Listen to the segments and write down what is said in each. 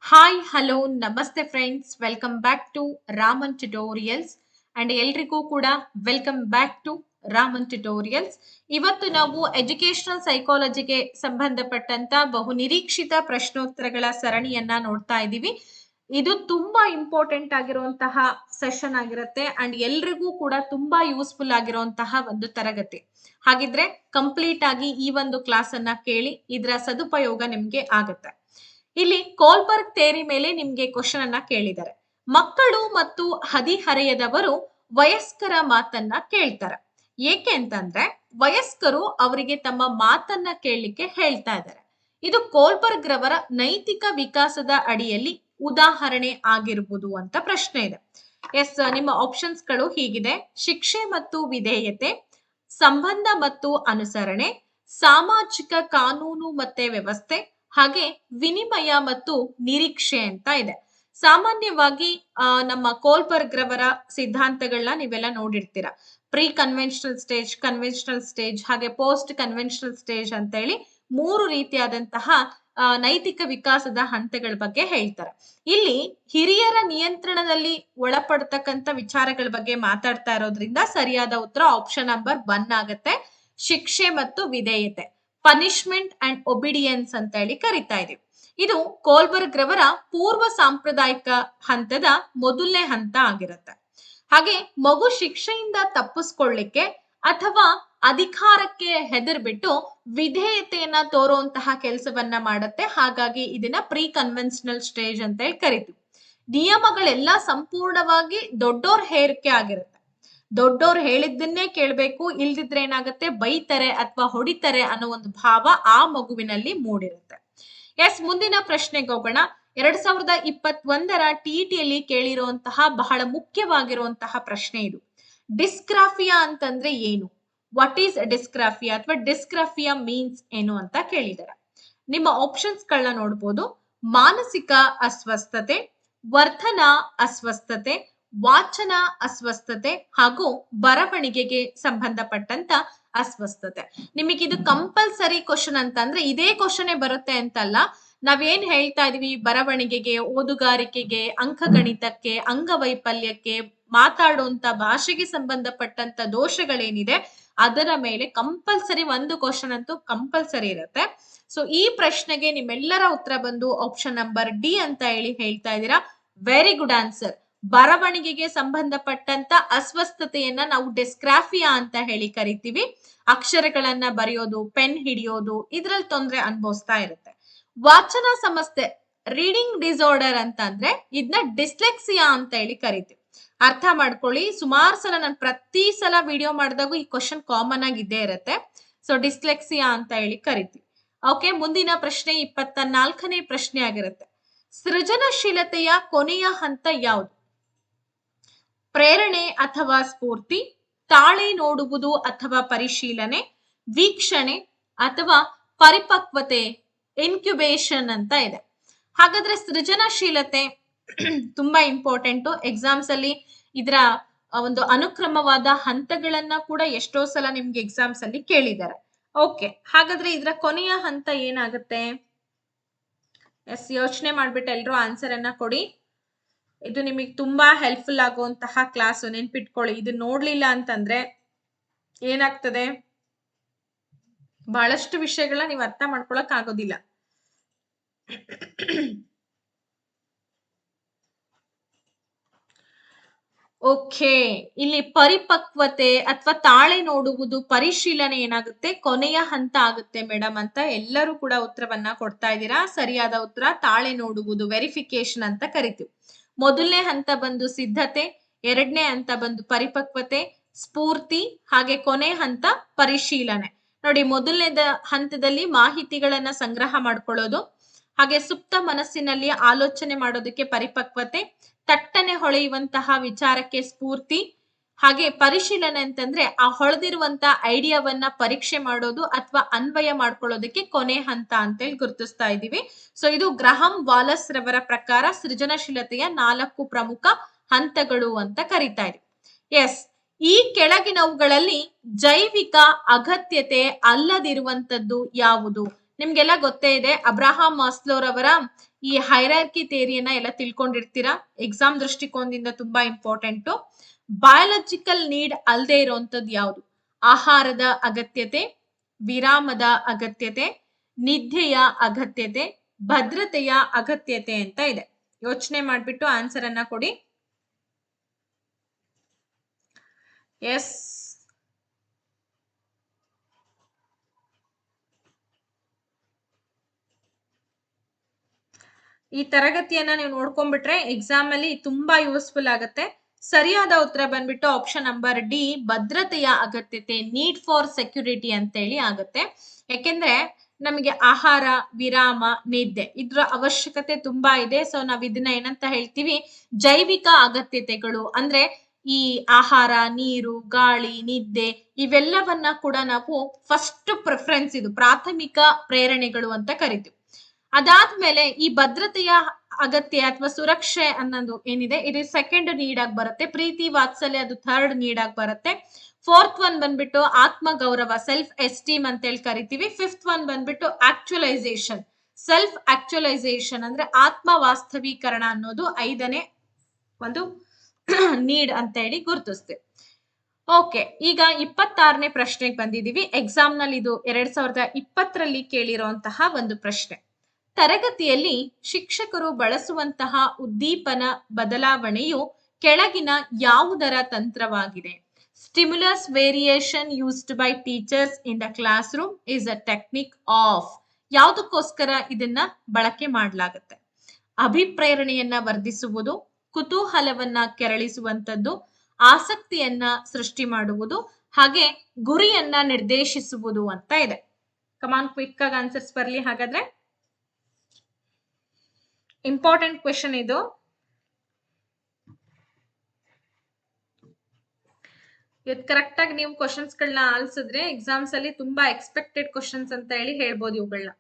Hi hello namaste friends, welcome back to Raman tutorials and ಎಲ್ರಿಗೂ ಕೂಡ welcome back to Raman tutorials. ಇವತ್ತು ನಾವು ಎಜುಕೇಶನಲ್ ಸೈಕಾಲಜಿಗೆ ಸಂಬಂಧಪಟ್ಟಂತ ಬಹು ನಿರೀಕ್ಷಿತ ಪ್ರಶ್ನೋತ್ತರಗಳ ಸರಣಿಯನ್ನ ನೋಡ್ತಾ ಇದ್ದೀವಿ. ಇದು ತುಂಬಾ ಇಂಪಾರ್ಟೆಂಟ್ ಆಗಿರುವಂತಹ ಸೆಷನ್ ಆಗಿರುತ್ತೆ ಅಂಡ್ ಎಲ್ರಿಗೂ ಕೂಡ ತುಂಬಾ ಯೂಸ್ಫುಲ್ ಆಗಿರುವಂತಹ ಒಂದು ತರಗತಿ. ಹಾಗಿದ್ರೆ ಕಂಪ್ಲೀಟ್ ಆಗಿ ಈ ಒಂದು ಕ್ಲಾಸ್ ಅನ್ನ ಕೇಳಿ, ಇದರ ಸದುಪಯೋಗ ನಿಮ್ಗೆ ಆಗುತ್ತೆ. ಇಲ್ಲಿ ಕೋಲ್ಬರ್ಗ್ ಥಿಯರಿ ಮೇಲೆ ನಿಮ್ಗೆ ಕ್ವಶನ್ ಅನ್ನ ಕೇಳಿದ್ದಾರೆ. ಮಕ್ಕಳು ಮತ್ತು ಹದಿಹರೆಯದವರು ವಯಸ್ಕರ ಮಾತನ್ನ ಕೇಳ್ತಾರೆ. ಏಕೆ ಅಂತಂದ್ರೆ ವಯಸ್ಕರು ಅವರಿಗೆ ತಮ್ಮ ಮಾತನ್ನ ಕೇಳಲಿಕ್ಕೆ ಹೇಳ್ತಾ ಇದ್ದಾರೆ. ಇದು ಕೋಲ್ಬರ್ಗ್ ರವರ ನೈತಿಕ ವಿಕಾಸದ ಅಡಿಯಲ್ಲಿ ಉದಾಹರಣೆ ಆಗಿರ್ಬೋದು ಅಂತ ಪ್ರಶ್ನೆ ಇದೆ. ಎಸ್, ನಿಮ್ಮ ಆಪ್ಷನ್ಸ್ ಗಳು ಹೀಗಿದೆ: ಶಿಕ್ಷೆ ಮತ್ತು ವಿಧೇಯತೆ, ಸಂಬಂಧ ಮತ್ತು ಅನುಸರಣೆ, ಸಾಮಾಜಿಕ ಕಾನೂನು ಮತ್ತೆ ವ್ಯವಸ್ಥೆ, ಹಾಗೆ ವಿನಿಮಯ ಮತ್ತು ನಿರೀಕ್ಷೆ ಅಂತ ಇದೆ. ಸಾಮಾನ್ಯವಾಗಿ ನಮ್ಮ ಕೋಲ್ಬರ್ಗ್ ರವರ ಸಿದ್ಧಾಂತಗಳನ್ನ ನೀವೆಲ್ಲ ನೋಡಿರ್ತೀರಾ. Pre conventional stage, conventional stage, ಹಾಗೆ ಪೋಸ್ಟ್ ಕನ್ವೆನ್ಷನಲ್ ಸ್ಟೇಜ್ ಅಂತ ಹೇಳಿ ಮೂರು ರೀತಿಯಾದಂತಹ ನೈತಿಕ ವಿಕಾಸದ ಹಂತಗಳ ಬಗ್ಗೆ ಹೇಳ್ತಾರೆ. ಇಲ್ಲಿ ಹಿರಿಯರ ನಿಯಂತ್ರಣದಲ್ಲಿ ಒಳಪಡ್ತಕ್ಕಂಥ ವಿಚಾರಗಳ ಬಗ್ಗೆ ಮಾತಾಡ್ತಾ ಇರೋದ್ರಿಂದ ಸರಿಯಾದ ಉತ್ತರ ಆಪ್ಷನ್ ನಂಬರ್ 1 ಆಗುತ್ತೆ. ಶಿಕ್ಷೆ ಮತ್ತು ವಿಧೇಯತೆ, ಪನಿಷ್ಮೆಂಟ್ ಅಂಡ್ ಒಬಿಡಿಯನ್ಸ್ ಅಂತ ಹೇಳಿ ಕರಿತಾ ಇದೀವಿ. ಇದು ಕೋಲ್ಬರ್ಗ್ ರವರ ಪೂರ್ವ ಸಾಂಪ್ರದಾಯಿಕ ಹಂತದ ಮೊದಲನೇ ಹಂತ ಆಗಿರುತ್ತೆ. ಹಾಗೆ ಮಗು ಶಿಕ್ಷೆಯಿಂದ ತಪ್ಪಿಸ್ಕೊಳ್ಳಿಕ್ಕೆ ಅಥವಾ ಅಧಿಕಾರಕ್ಕೆ ಹೆದರ್ಬಿಟ್ಟು ವಿಧೇಯತೆಯನ್ನ ತೋರುವಂತಹ ಕೆಲಸವನ್ನ ಮಾಡುತ್ತೆ. ಹಾಗಾಗಿ ಇದನ್ನ ಪ್ರೀ ಕನ್ವೆನ್ಷನಲ್ ಸ್ಟೇಜ್ ಅಂತ ಹೇಳಿ ಕರಿತೀವಿ. ನಿಯಮಗಳೆಲ್ಲ ಸಂಪೂರ್ಣವಾಗಿ ದೊಡ್ಡೋರ್ ಹೇರಿಕೆ ಆಗಿರುತ್ತೆ. ದೊಡ್ಡೋರು ಹೇಳಿದ್ದನ್ನೇ ಕೇಳ್ಬೇಕು, ಇಲ್ದಿದ್ರೆ ಏನಾಗುತ್ತೆ, ಬೈತಾರೆ ಅಥವಾ ಹೊಡಿತಾರೆ ಅನ್ನೋ ಒಂದು ಭಾವ ಆ ಮಗುವಿನಲ್ಲಿ ಮೂಡಿರುತ್ತೆ. ಎಸ್, ಮುಂದಿನ ಪ್ರಶ್ನೆಗೆ ಹೋಗೋಣ. 2021ರ ಟಿಇಟಿಯಲ್ಲಿ ಕೇಳಿರುವಂತಹ ಬಹಳ ಮುಖ್ಯವಾಗಿರುವಂತಹ ಪ್ರಶ್ನೆ ಇದು. ಡಿಸ್ಗ್ರಾಫಿಯಾ ಅಂತಂದ್ರೆ ಏನು? ವಾಟ್ ಈಸ್ ಡಿಸ್ಗ್ರಾಫಿಯಾ ಅಥವಾ ಡಿಸ್ಗ್ರಾಫಿಯಾ ಮೀನ್ಸ್ ಏನು ಅಂತ ಕೇಳಿದ್ದಾರೆ. ನಿಮ್ಮ ಆಪ್ಷನ್ಸ್ ಗಳನ್ನ ನೋಡ್ಬೋದು: ಮಾನಸಿಕ ಅಸ್ವಸ್ಥತೆ, ವರ್ಧನ ಅಸ್ವಸ್ಥತೆ, ವಾಚನ ಅಸ್ವಸ್ಥತೆ ಹಾಗೂ ಬರವಣಿಗೆಗೆ ಸಂಬಂಧಪಟ್ಟಂತ ಅಸ್ವಸ್ಥತೆ. ನಿಮಗೆ ಇದು ಕಂಪಲ್ಸರಿ ಕ್ವಶನ್ ಅಂತ ಅಂದ್ರೆ ಇದೇ ಕ್ವಶನ್ ಬರುತ್ತೆ ಅಂತಲ್ಲ. ನಾವೇನ್ ಹೇಳ್ತಾ ಇದೀವಿ, ಬರವಣಿಗೆಗೆ, ಓದುಗಾರಿಕೆಗೆ, ಅಂಕಗಣಿತಕ್ಕೆ, ಅಂಗವೈಫಲ್ಯಕ್ಕೆ, ಮಾತಾಡುವಂತ ಭಾಷೆಗೆ ಸಂಬಂಧಪಟ್ಟಂತ ದೋಷಗಳೇನಿದೆ ಅದರ ಮೇಲೆ ಕಂಪಲ್ಸರಿ ಒಂದು ಕ್ವಶನ್ ಅಂತೂ ಕಂಪಲ್ಸರಿ ಇರುತ್ತೆ. ಸೊ ಈ ಪ್ರಶ್ನೆಗೆ ನಿಮ್ಮೆಲ್ಲರ ಉತ್ತರ ಬಂದು ಆಪ್ಷನ್ ನಂಬರ್ ಡಿ ಅಂತ ಹೇಳಿ ಹೇಳ್ತಾ ಇದ್ದೀರಾ. Very good answer. ಬರವಣಿಗೆಗೆ ಸಂಬಂಧಪಟ್ಟಂತ ಅಸ್ವಸ್ಥತೆಯನ್ನ ನಾವು ಡಿಸ್ಗ್ರಾಫಿಯಾ ಅಂತ ಹೇಳಿ ಕರಿತೀವಿ. ಅಕ್ಷರಗಳನ್ನ ಬರೆಯೋದು, ಪೆನ್ ಹಿಡಿಯೋದು, ಇದ್ರಲ್ಲಿ ತೊಂದರೆ ಅನುಭವಿಸ್ತಾ ಇರುತ್ತೆ. ವಾಚನ ಸಮಸ್ಯೆ, ರೀಡಿಂಗ್ ಡಿಸಾರ್ಡರ್ ಅಂತ ಅಂದ್ರೆ ಇದನ್ನ ಡಿಸ್ಲೆಕ್ಸಿಯಾ ಅಂತ ಹೇಳಿ ಕರಿತೀವಿ. ಅರ್ಥ ಮಾಡ್ಕೊಳ್ಳಿ, ಸುಮಾರು ಸಲ ನಾನು ಪ್ರತಿ ಸಲ ವಿಡಿಯೋ ಮಾಡಿದಾಗೂ ಈ ಕ್ವಶನ್ ಕಾಮನ್ ಆಗಿ ಇದ್ದೇ ಇರುತ್ತೆ. ಸೊ ಡಿಸ್ಲೆಕ್ಸಿಯಾ ಅಂತ ಹೇಳಿ ಕರಿತೀವಿ. ಓಕೆ, ಮುಂದಿನ ಪ್ರಶ್ನೆ 24ನೇ ಪ್ರಶ್ನೆ ಆಗಿರುತ್ತೆ. ಸೃಜನಶೀಲತೆಯ ಕೊನೆಯ ಹಂತ ಯಾವುದು? ಪ್ರೇರಣೆ ಅಥವಾ ಸ್ಫೂರ್ತಿ, ತಾಳೆ ನೋಡುವುದು ಅಥವಾ ಪರಿಶೀಲನೆ, ವೀಕ್ಷಣೆ ಅಥವಾ ಪರಿಪಕ್ವತೆ, ಇನ್ಕ್ಯುಬೇಷನ್ ಅಂತ ಇದೆ. ಹಾಗಾದ್ರೆ ಸೃಜನಶೀಲತೆ ತುಂಬಾ ಇಂಪಾರ್ಟೆಂಟು. ಎಕ್ಸಾಮ್ಸ್ ಅಲ್ಲಿ ಇದರ ಒಂದು ಅನುಕ್ರಮವಾದ ಹಂತಗಳನ್ನ ಕೂಡ ಎಷ್ಟೋ ಸಲ ನಿಮ್ಗೆ ಎಕ್ಸಾಮ್ಸ್ ಅಲ್ಲಿ ಕೇಳಿದ್ದಾರೆ. ಓಕೆ, ಹಾಗಾದ್ರೆ ಇದರ ಕೊನೆಯ ಹಂತ ಏನಾಗುತ್ತೆ? ಎಸ್, ಯೋಚನೆ ಮಾಡ್ಬಿಟ್ಟು ಎಲ್ರೂ ಆನ್ಸರ್ ಅನ್ನ ಕೊಡಿ. ಇದು ನಿಮಗೆ ತುಂಬಾ ಹೆಲ್ಪ್ಫುಲ್ ಆಗುವಂತಹ ಕ್ಲಾಸ್, ನೆನ್ಪಿಟ್ಕೊಳ್ಳಿ. ಇದು ನೋಡ್ಲಿಲ್ಲ ಅಂತಂದ್ರೆ ಏನಾಗ್ತದೆ, ಬಹಳಷ್ಟು ವಿಷಯಗಳನ್ನ ನೀವು ಅರ್ಥ ಮಾಡ್ಕೊಳಕ್ ಆಗೋದಿಲ್ಲ. ಓಕೆ, ಇಲ್ಲಿ ಪರಿಪಕ್ವತೆ ಅಥವಾ ತಾಳೆ ನೋಡುವುದು, ಪರಿಶೀಲನೆ ಏನಾಗುತ್ತೆ, ಕೊನೆಯ ಹಂತ ಆಗುತ್ತೆ ಮೇಡಮ್ ಅಂತ ಎಲ್ಲರೂ ಕೂಡ ಉತ್ತರವನ್ನ ಕೊಡ್ತಾ ಇದ್ದೀರಾ. ಸರಿಯಾದ ಉತ್ತರ ತಾಳೆ ನೋಡುವುದು, ವೆರಿಫಿಕೇಶನ್ ಅಂತ ಕರಿತೀವಿ. ಮೊದಲನೇ ಹಂತ ಬಂದು ಸಿದ್ಧತೆ, ಎರಡನೇ ಹಂತ ಬಂದು ಪರಿಪಕ್ವತೆ, ಸ್ಫೂರ್ತಿ, ಹಾಗೆ ಕೊನೆ ಹಂತ ಪರಿಶೀಲನೆ. ನೋಡಿ, ಮೊದಲನೇ ಹಂತದಲ್ಲಿ ಮಾಹಿತಿಗಳನ್ನ ಸಂಗ್ರಹ ಮಾಡ್ಕೊಳ್ಳೋದು, ಹಾಗೆ ಸುಪ್ತ ಮನಸ್ಸಿನಲ್ಲಿ ಆಲೋಚನೆ ಮಾಡೋದಕ್ಕೆ ಪರಿಪಕ್ವತೆ, ತಟ್ಟನೆ ಹೊಳೆಯುವಂತಹ ವಿಚಾರಕ್ಕೆ ಸ್ಫೂರ್ತಿ, ಹಾಗೆ ಪರಿಶೀಲನೆ ಅಂತಂದ್ರೆ ಆ ಹೊಳೆದಿರುವಂತ ಐಡಿಯಾವನ್ನ ಪರೀಕ್ಷೆ ಮಾಡೋದು ಅಥವಾ ಅನ್ವಯ ಮಾಡ್ಕೊಳ್ಳೋದಕ್ಕೆ ಕೊನೆ ಹಂತ ಅಂತೇಳಿ ಗುರುತಿಸ್ತಾ ಇದೀವಿ. ಸೊ ಇದು ಗ್ರಹಂ ವಾಲಸ್ ರವರ ಪ್ರಕಾರ ಸೃಜನಶೀಲತೆಯ 4 ಪ್ರಮುಖ ಹಂತಗಳು ಅಂತ ಕರಿತಾ ಇದೀವಿ. ಎಸ್, ಈ ಕೆಳಗಿನವುಗಳಲ್ಲಿ ಜೈವಿಕ ಅಗತ್ಯತೆ ಅಲ್ಲದಿರುವಂತದ್ದು ಯಾವುದು? ನಿಮ್ಗೆಲ್ಲ ಗೊತ್ತೇ ಇದೆ, ಅಬ್ರಹಾಂ ಮಾಸ್ಲೋ ರವರ ಈ ಹೈರಾರ್ಕಿ ಥಿಯರಿಯನ್ನ ಎಲ್ಲ ತಿಳ್ಕೊಂಡಿರ್ತೀರಾ. ಎಕ್ಸಾಮ್ ದೃಷ್ಟಿಕೋನದಿಂದ ತುಂಬಾ ಇಂಪಾರ್ಟೆಂಟು. ಬಯಾಲಜಿಕಲ್ ನೀಡ್ ಅಲ್ಲದೆ ಇರುವಂತದ್ದು ಯಾವುದು? ಆಹಾರದ ಅಗತ್ಯತೆ, ವಿರಾಮದ ಅಗತ್ಯತೆ, ನಿದ್ದೆಯ ಅಗತ್ಯತೆ, ಭದ್ರತೆಯ ಅಗತ್ಯತೆ ಅಂತ ಇದೆ. ಯೋಚನೆ ಮಾಡ್ಬಿಟ್ಟು ಆನ್ಸರ್ ಅನ್ನ ಕೊಡಿ. ಎಸ್, ಈ ತರಗತಿಯನ್ನ ನೀವು ನೋಡ್ಕೊಂಡ್ಬಿಟ್ರೆ ಎಕ್ಸಾಮ್ ಅಲ್ಲಿ ತುಂಬಾ ಯೂಸ್ಫುಲ್ ಆಗುತ್ತೆ. ಸರಿಯಾದ ಉತ್ತರ ಬಂದ್ಬಿಟ್ಟು ಆಪ್ಷನ್ ನಂಬರ್ ಡಿ, ಭದ್ರತೆಯ ಅಗತ್ಯತೆ, ನೀಡ್ ಫಾರ್ ಸೆಕ್ಯೂರಿಟಿ ಅಂತ ಹೇಳಿ ಆಗುತ್ತೆ. ಯಾಕೆಂದ್ರೆ ನಮಗೆ ಆಹಾರ, ವಿರಾಮ, ನಿದ್ದೆ ಇದ್ರ ಅವಶ್ಯಕತೆ ತುಂಬಾ ಇದೆ. ಸೊ ನಾವ್ ಇದನ್ನ ಏನಂತ ಹೇಳ್ತೀವಿ? ಜೈವಿಕ ಅಗತ್ಯತೆಗಳು. ಅಂದ್ರೆ ಈ ಆಹಾರ, ನೀರು, ಗಾಳಿ, ನಿದ್ದೆ ಇವೆಲ್ಲವನ್ನ ಕೂಡ ನಾವು ಫಸ್ಟ್ ಪ್ರಿಫರೆನ್ಸ್, ಇದು ಪ್ರಾಥಮಿಕ ಪ್ರೇರಣೆಗಳು ಅಂತ ಕರಿತೀವಿ. ಅದಾದ್ಮೇಲೆ ಈ ಭದ್ರತೆಯ ಅಗತ್ಯ ಅಥವಾ ಸುರಕ್ಷೆ ಅನ್ನೋದು ಏನಿದೆ, ಇದು ಸೆಕೆಂಡ್ ನೀಡ್ ಆಗಿ ಬರುತ್ತೆ. ಪ್ರೀತಿ, ವಾತ್ಸಲ್ಯ ಅದು ಥರ್ಡ್ ನೀಡ್ ಆಗಿ ಬರುತ್ತೆ. ಫೋರ್ತ್ ಒನ್ ಬಂದ್ಬಿಟ್ಟು ಆತ್ಮ ಗೌರವ, ಸೆಲ್ಫ್ ಎಸ್ಟೀಮ್ ಅಂತ ಹೇಳಿ ಕರಿತೀವಿ. ಫಿಫ್ತ್ ಒನ್ ಬಂದ್ಬಿಟ್ಟು ಆಕ್ಚುಲೈಸೇಷನ್, ಸೆಲ್ಫ್ ಆಕ್ಚುಲೈಸೇಷನ್ ಅಂದ್ರೆ ಆತ್ಮ ವಾಸ್ತವೀಕರಣ ಅನ್ನೋದು ಐದನೇ ಒಂದು ನೀಡ್ ಅಂತ ಹೇಳಿ ಗುರುತಿಸ್ತೇವೆ. ಓಕೆ, ಈಗ 26ನೇ ಪ್ರಶ್ನೆಗೆ ಬಂದಿದೀವಿ. ಎಕ್ಸಾಮ್ ನಲ್ಲಿ ಇದು 2020ರಲ್ಲಿ ಕೇಳಿರುವಂತಹ ಒಂದು ಪ್ರಶ್ನೆ. ತರಗತಿಯಲ್ಲಿ ಶಿಕ್ಷಕರು ಬಳಸುವಂತಹ ಉದ್ದೀಪನ ಬದಲಾವಣೆಯು ಕೆಳಗಿನ ಯಾವುದರ ತಂತ್ರವಾಗಿದೆ? Stimulus variation used by teachers in the classroom is a technique of. ಯಾವುದಕ್ಕೋಸ್ಕರ ಇದನ್ನ ಬಳಕೆ ಮಾಡಲಾಗುತ್ತೆ? ಅಭಿಪ್ರೇರಣೆಯನ್ನ ವರ್ಧಿಸುವುದು, ಕುತೂಹಲವನ್ನ ಕೆರಳಿಸುವಂತದ್ದು, ಆಸಕ್ತಿಯನ್ನ ಸೃಷ್ಟಿ ಮಾಡುವುದು, ಹಾಗೆ ಗುರಿಯನ್ನ ನಿರ್ದೇಶಿಸುವುದು ಅಂತ ಇದೆ. ಕಮಾನ್, ಕ್ವಿಕ್ ಆಗಿ ಆನ್ಸರ್ಸ್ ಬರ್ಲಿ. ಹಾಗಾದ್ರೆ ಇಂಪಾರ್ಟೆಂಟ್ ಕ್ವೆಶನ್ ಇದು. ಇವತ್ತು ಕರೆಕ್ಟ್ ಆಗಿ ನೀವು ಕ್ವಶನ್ಸ್ ಗಳನ್ನ ಆಲಿಸಿದ್ರೆ ಎಕ್ಸಾಮ್ಸ್ ಅಲ್ಲಿ ತುಂಬಾ ಎಕ್ಸ್ಪೆಕ್ಟೆಡ್ ಕ್ವಶನ್ಸ್ ಅಂತ ಹೇಳಿ ಹೇಳ್ಬೋದು ಇವುಗಳನ್ನ.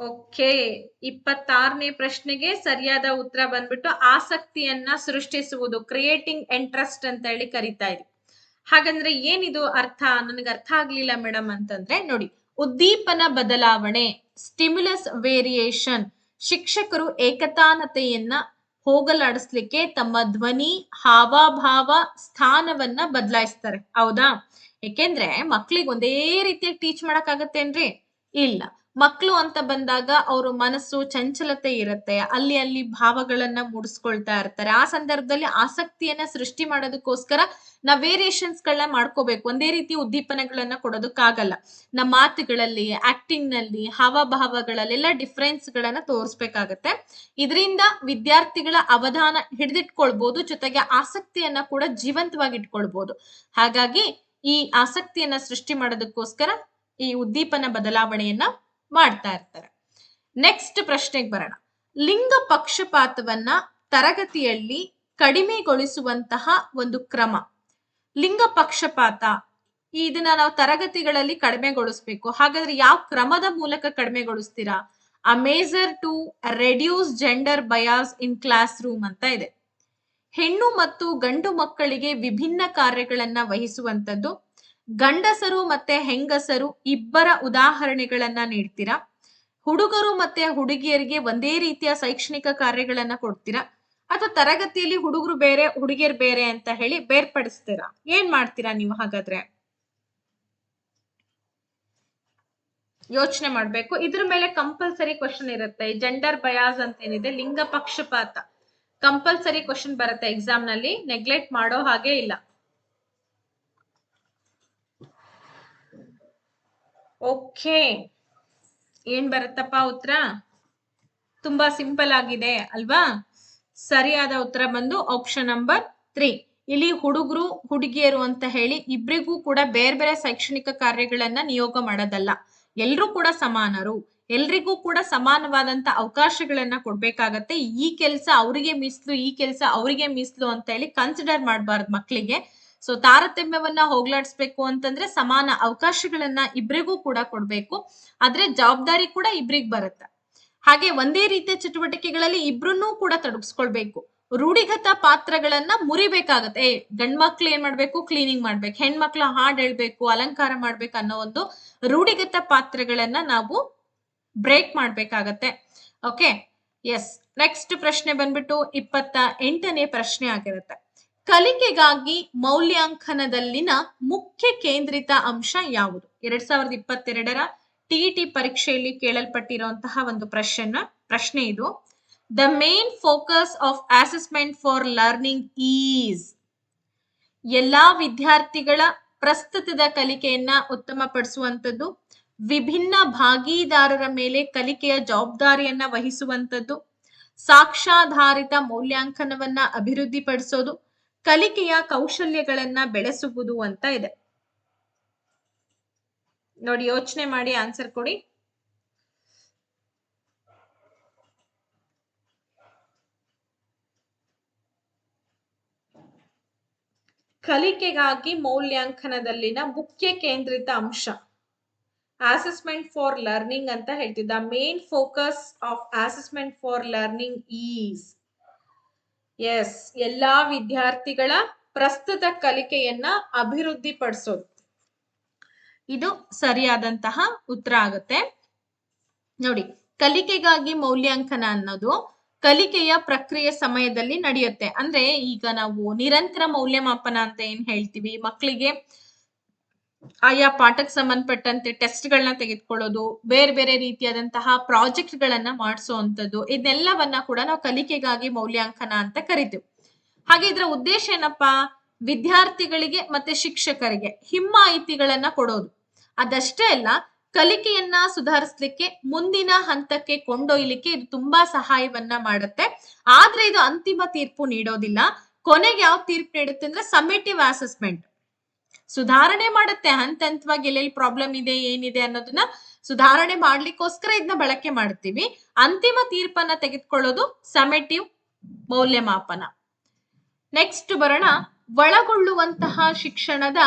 ಓಕೆ, 26ನೇ ಪ್ರಶ್ನೆಗೆ ಸರಿಯಾದ ಉತ್ತರ ಬಂದ್ಬಿಟ್ಟು ಆಸಕ್ತಿಯನ್ನ ಸೃಷ್ಟಿಸುವುದು, ಕ್ರಿಯೇಟಿಂಗ್ ಇಂಟ್ರೆಸ್ಟ್ ಅಂತ ಹೇಳಿ ಕರಿತಾ ಇದ್ವಿ. ಹಾಗಂದ್ರೆ ಏನಿದು ಅರ್ಥ? ನನಗೆ ಅರ್ಥ ಆಗ್ಲಿಲ್ಲ ಮೇಡಮ್ ಅಂತಂದ್ರೆ ನೋಡಿ, ಉದ್ದೀಪನ ಬದಲಾವಣೆ, ಸ್ಟಿಮ್ಯುಲಸ್ ವೇರಿಯೇಷನ್, ಶಿಕ್ಷಕರು ಏಕತಾನತೆಯನ್ನ ಹೋಗಲಾಡಿಸ್ಲಿಕ್ಕೆ ತಮ್ಮ ಧ್ವನಿ, ಹಾವಭಾವ, ಸ್ಥಾನವನ್ನ ಬದಲಾಯಿಸ್ತಾರೆ. ಹೌದಾ? ಯಾಕೆಂದ್ರೆ ಮಕ್ಳಿಗೆ ಒಂದೇ ರೀತಿಯಾಗಿ ಟೀಚ್ ಮಾಡಕ್ ಆಗತ್ತೇನ್ರಿ? ಇಲ್ಲ. ಮಕ್ಕಳು ಅಂತ ಬಂದಾಗ ಅವ್ರ ಮನಸ್ಸು ಚಂಚಲತೆ ಇರುತ್ತೆ, ಅಲ್ಲಿ ಭಾವಗಳನ್ನ ಮೂಡಿಸ್ಕೊಳ್ತಾ ಇರ್ತಾರೆ. ಆ ಸಂದರ್ಭದಲ್ಲಿ ಆಸಕ್ತಿಯನ್ನ ಸೃಷ್ಟಿ ಮಾಡೋದಕ್ಕೋಸ್ಕರ ನಾವ್ ವೇರಿಯೇಷನ್ಸ್ ಗಳನ್ನ ಮಾಡ್ಕೋಬೇಕು. ಒಂದೇ ರೀತಿ ಉದ್ದೀಪನಗಳನ್ನ ಕೊಡೋದಕ್ಕಾಗಲ್ಲ. ನಮ್ಮ ಮಾತುಗಳಲ್ಲಿ, ಆಕ್ಟಿಂಗ್ ನಲ್ಲಿ, ಹಾವಭಾವಗಳಲ್ಲೆಲ್ಲ ಡಿಫ್ರೆನ್ಸ್ ಗಳನ್ನ ತೋರಿಸ್ಬೇಕಾಗತ್ತೆ. ಇದರಿಂದ ವಿದ್ಯಾರ್ಥಿಗಳ ಅವಧಾನ ಹಿಡಿದಿಟ್ಕೊಳ್ಬಹುದು, ಜೊತೆಗೆ ಆಸಕ್ತಿಯನ್ನ ಕೂಡ ಜೀವಂತವಾಗಿ ಇಟ್ಕೊಳ್ಬಹುದು. ಹಾಗಾಗಿ ಈ ಆಸಕ್ತಿಯನ್ನ ಸೃಷ್ಟಿ ಮಾಡೋದಕ್ಕೋಸ್ಕರ ಈ ಉದ್ದೀಪನ ಬದಲಾವಣೆಯನ್ನ ಮಾಡ್ತಾ ಇರ್ತಾರೆ. ನೆಕ್ಸ್ಟ್ ಪ್ರಶ್ನೆಗೆ ಬರೋಣ. ಲಿಂಗ ಪಕ್ಷಪಾತವನ್ನ ತರಗತಿಯಲ್ಲಿ ಕಡಿಮೆಗೊಳಿಸುವಂತಹ ಒಂದು ಕ್ರಮ. ಲಿಂಗ ಪಕ್ಷಪಾತ ಇದನ್ನ ನಾವು ತರಗತಿಗಳಲ್ಲಿ ಕಡಿಮೆಗೊಳಿಸ್ಬೇಕು. ಹಾಗಾದ್ರೆ ಯಾವ ಕ್ರಮದ ಮೂಲಕ ಕಡಿಮೆಗೊಳಿಸ್ತೀರಾ? A measure to reduce gender bias in classroom ಅಂತ ಇದೆ. ಹೆಣ್ಣು ಮತ್ತು ಗಂಡು ಮಕ್ಕಳಿಗೆ ವಿಭಿನ್ನ ಕಾರ್ಯಗಳನ್ನ ವಹಿಸುವಂತದ್ದು. ಗಂಡಸರು ಮತ್ತೆ ಹೆಂಗಸರು ಇಬ್ಬರ ಉದಾಹರಣೆಗಳನ್ನ ನೀಡ್ತೀರಾ? ಹುಡುಗರು ಮತ್ತೆ ಹುಡುಗಿಯರಿಗೆ ಒಂದೇ ರೀತಿಯ ಶೈಕ್ಷಣಿಕ ಕಾರ್ಯಗಳನ್ನ ಕೊಡ್ತೀರಾ? ಅಥವಾ ತರಗತಿಯಲ್ಲಿ ಹುಡುಗರು ಬೇರೆ ಹುಡುಗಿಯರು ಬೇರೆ ಅಂತ ಹೇಳಿ ಬೇರ್ಪಡಿಸ್ತೀರಾ? ಏನ್ ಮಾಡ್ತೀರಾ ನೀವು? ಹಾಗಾದ್ರೆ ಯೋಚನೆ ಮಾಡ್ಬೇಕು. ಇದ್ರ ಮೇಲೆ ಕಂಪಲ್ಸರಿ ಕ್ವಶನ್ ಇರುತ್ತೆ. ಜೆಂಡರ್ ಬಯಾಸ್ ಅಂತ ಏನಿದೆ, ಲಿಂಗ ಪಕ್ಷಪಾತ ಕಂಪಲ್ಸರಿ ಕ್ವಶನ್ ಬರುತ್ತೆ ಎಕ್ಸಾಮ್ ನಲ್ಲಿ, ನೆಗ್ಲೆಕ್ಟ್ ಮಾಡೋ ಹಾಗೆ ಇಲ್ಲ. ಓಕೆ, ಏನ್ ಬರುತ್ತಪ್ಪ ಉತ್ತರ? ತುಂಬಾ ಸಿಂಪಲ್ ಆಗಿದೆ ಅಲ್ವಾ? ಸರಿಯಾದ ಉತ್ತರ ಬಂದು ಆಪ್ಷನ್ ನಂಬರ್ 3. ಇಲ್ಲಿ ಹುಡುಗರು ಹುಡುಗಿಯರು ಅಂತ ಹೇಳಿ ಇಬ್ರಿಗೂ ಕೂಡ ಬೇರೆ ಬೇರೆ ಶೈಕ್ಷಣಿಕ ಕಾರ್ಯಗಳನ್ನ ನಿಯೋಗ ಮಾಡೋದಲ್ಲ. ಎಲ್ರೂ ಕೂಡ ಸಮಾನರು, ಎಲ್ರಿಗೂ ಕೂಡ ಸಮಾನವಾದಂತ ಅವಕಾಶಗಳನ್ನ ಕೊಡ್ಬೇಕಾಗತ್ತೆ. ಈ ಕೆಲಸ ಅವರಿಗೆ ಮೀಸಲು, ಈ ಕೆಲಸ ಅವರಿಗೆ ಮೀಸಲು ಅಂತ ಹೇಳಿ ಕನ್ಸಿಡರ್ ಮಾಡಬಾರ್ದು ಮಕ್ಕಳಿಗೆ. ಸೊ ತಾರತಮ್ಯವನ್ನ ಹೋಗ್ಲಾಡಿಸ್ಬೇಕು ಅಂತಂದ್ರೆ ಸಮಾನ ಅವಕಾಶಗಳನ್ನ ಇಬ್ರಿಗೂ ಕೂಡ ಕೊಡ್ಬೇಕು. ಆದ್ರೆ ಜವಾಬ್ದಾರಿ ಕೂಡ ಇಬ್ರಿಗೆ ಬರುತ್ತೆ. ಹಾಗೆ ಒಂದೇ ರೀತಿಯ ಚಟುವಟಿಕೆಗಳಲ್ಲಿ ಇಬ್ರನ್ನೂ ಕೂಡ ತೊಡಗಿಸ್ಕೊಳ್ಬೇಕು. ರೂಢಿಗತ ಪಾತ್ರಗಳನ್ನ ಮುರಿಬೇಕಾಗತ್ತೆ. ಗಂಡ್ಮಕ್ಳು ಏನ್ ಮಾಡ್ಬೇಕು? ಕ್ಲೀನಿಂಗ್ ಮಾಡ್ಬೇಕು. ಹೆಣ್ಮಕ್ಳು ಹಾಡ್ ಹೇಳ್ಬೇಕು, ಅಲಂಕಾರ ಮಾಡ್ಬೇಕು ಅನ್ನೋ ಒಂದು ರೂಢಿಗತ ಪಾತ್ರಗಳನ್ನ ನಾವು ಬ್ರೇಕ್ ಮಾಡ್ಬೇಕಾಗತ್ತೆ. Okay, S. ನೆಕ್ಸ್ಟ್ ಪ್ರಶ್ನೆ ಬಂದ್ಬಿಟ್ಟು 28ನೇ ಪ್ರಶ್ನೆ ಆಗಿರುತ್ತೆ. ಕಲಿಕೆಗಾಗಿ ಮೌಲ್ಯಾಂಕನದಲ್ಲಿನ ಮುಖ್ಯ ಕೇಂದ್ರಿತ ಅಂಶ ಯಾವುದು? 2022ರ ಟಿಇಟಿ ಪರೀಕ್ಷೆಯಲ್ಲಿ ಕೇಳಲ್ಪಟ್ಟಿರುವಂತಹ ಒಂದು ಪ್ರಶ್ನೆ ಇದು. The main focus of assessment for learning is. ಎಲ್ಲಾ ವಿದ್ಯಾರ್ಥಿಗಳ ಪ್ರಸ್ತುತದ ಕಲಿಕೆಯನ್ನ ಉತ್ತಮಪಡಿಸುವಂಥದ್ದು, ವಿಭಿನ್ನ ಭಾಗೀದಾರರ ಮೇಲೆ ಕಲಿಕೆಯ ಜವಾಬ್ದಾರಿಯನ್ನ ವಹಿಸುವಂಥದ್ದು, ಸಾಕ್ಷ್ಯಾಧಾರಿತ ಮೌಲ್ಯಾಂಕನವನ್ನ ಅಭಿವೃದ್ಧಿಪಡಿಸೋದು, ಕಲಿಕೆಯ ಕೌಶಲ್ಯಗಳನ್ನ ಬೆಳೆಸುವುದು ಅಂತ ಇದೆ. ನೋಡಿ, ಯೋಚನೆ ಮಾಡಿ ಆನ್ಸರ್ ಕೊಡಿ. ಕಲಿಕೆಗಾಗಿ ಮೌಲ್ಯಾಂಕನದಲ್ಲಿನ ಮುಖ್ಯ ಕೇಂದ್ರಿತ ಅಂಶ, ಅಸೆಸ್ಮೆಂಟ್ ಫಾರ್ ಲರ್ನಿಂಗ್ ಅಂತ ಹೇಳ್ತಿದ್ದ. Main focus of assessment for learning is, ಎಸ್, ಎಲ್ಲಾ ವಿದ್ಯಾರ್ಥಿಗಳ ಪ್ರಸ್ತುತ ಕಲಿಕೆಯನ್ನ ಅಭಿವೃದ್ಧಿಪಡಿಸೋದು. ಇದು ಸರಿಯಾದಂತಹ ಉತ್ತರ ಆಗುತ್ತೆ. ನೋಡಿ, ಕಲಿಕೆಗಾಗಿ ಮೌಲ್ಯಾಂಕನ ಅನ್ನೋದು ಕಲಿಕೆಯ ಪ್ರಕ್ರಿಯೆ ಸಮಯದಲ್ಲಿ ನಡೆಯುತ್ತೆ. ಅಂದ್ರೆ ಈಗ ನಾವು ನಿರಂತರ ಮೌಲ್ಯಮಾಪನ ಅಂತ ಏನ್ ಹೇಳ್ತೀವಿ, ಮಕ್ಕಳಿಗೆ ಆಯಾ ಪಾಠಕ್ಕೆ ಸಂಬಂಧಪಟ್ಟಂತೆ ಟೆಸ್ಟ್ ಗಳನ್ನ ತೆಗೆದುಕೊಳ್ಳೋದು, ಬೇರೆ ಬೇರೆ ರೀತಿಯಾದಂತಹ ಪ್ರಾಜೆಕ್ಟ್ ಗಳನ್ನ ಮಾಡಿಸುವಂತದ್ದು, ಇದನ್ನೆಲ್ಲವನ್ನ ಕೂಡ ನಾವು ಕಲಿಕೆಗಾಗಿ ಮೌಲ್ಯಾಂಕನ ಅಂತ ಕರಿತೀವಿ. ಹಾಗೆ ಇದರ ಉದ್ದೇಶ ಏನಪ್ಪಾ? ವಿದ್ಯಾರ್ಥಿಗಳಿಗೆ ಮತ್ತೆ ಶಿಕ್ಷಕರಿಗೆ ಹಿಮ್ಮಾಹಿತಿಗಳನ್ನ ಕೊಡೋದು. ಅದಷ್ಟೇ ಅಲ್ಲ, ಕಲಿಕೆಯನ್ನ ಸುಧಾರಿಸಲಿಕ್ಕೆ, ಮುಂದಿನ ಹಂತಕ್ಕೆ ಕೊಂಡೊಯ್ಯಲಿಕ್ಕೆ ಇದು ತುಂಬಾ ಸಹಾಯವನ್ನ ಮಾಡುತ್ತೆ. ಆದ್ರೆ ಇದು ಅಂತಿಮ ತೀರ್ಪು ನೀಡೋದಿಲ್ಲ. ಕೊನೆಗೆ ಯಾವ ತೀರ್ಪು ನೀಡುತ್ತೆ ಅಂದ್ರೆ ಸಮ್ಮೇಟಿವ್ ಅಸೆಸ್ಮೆಂಟ್ ಸುಧಾರಣೆ ಮಾಡುತ್ತೆ. ಹಂತ ಹಂತವಾಗಿ ಎಲ್ಲೆಲ್ಲಿ ಪ್ರಾಬ್ಲಮ್ ಇದೆ, ಏನಿದೆ ಅನ್ನೋದನ್ನ ಸುಧಾರಣೆ ಮಾಡ್ಲಿಕ್ಕೋಸ್ಕರ ಇದನ್ನ ಬಳಕೆ ಮಾಡ್ತೀವಿ. ಅಂತಿಮ ತೀರ್ಪನ್ನ ತೆಗೆದುಕೊಳ್ಳೋದು ಸಮ್ಮೇಟಿವ್ ಮೌಲ್ಯಮಾಪನ. ನೆಕ್ಸ್ಟ್ ಬರೋಣ, ಒಳಗೊಳ್ಳುವಂತಹ ಶಿಕ್ಷಣದ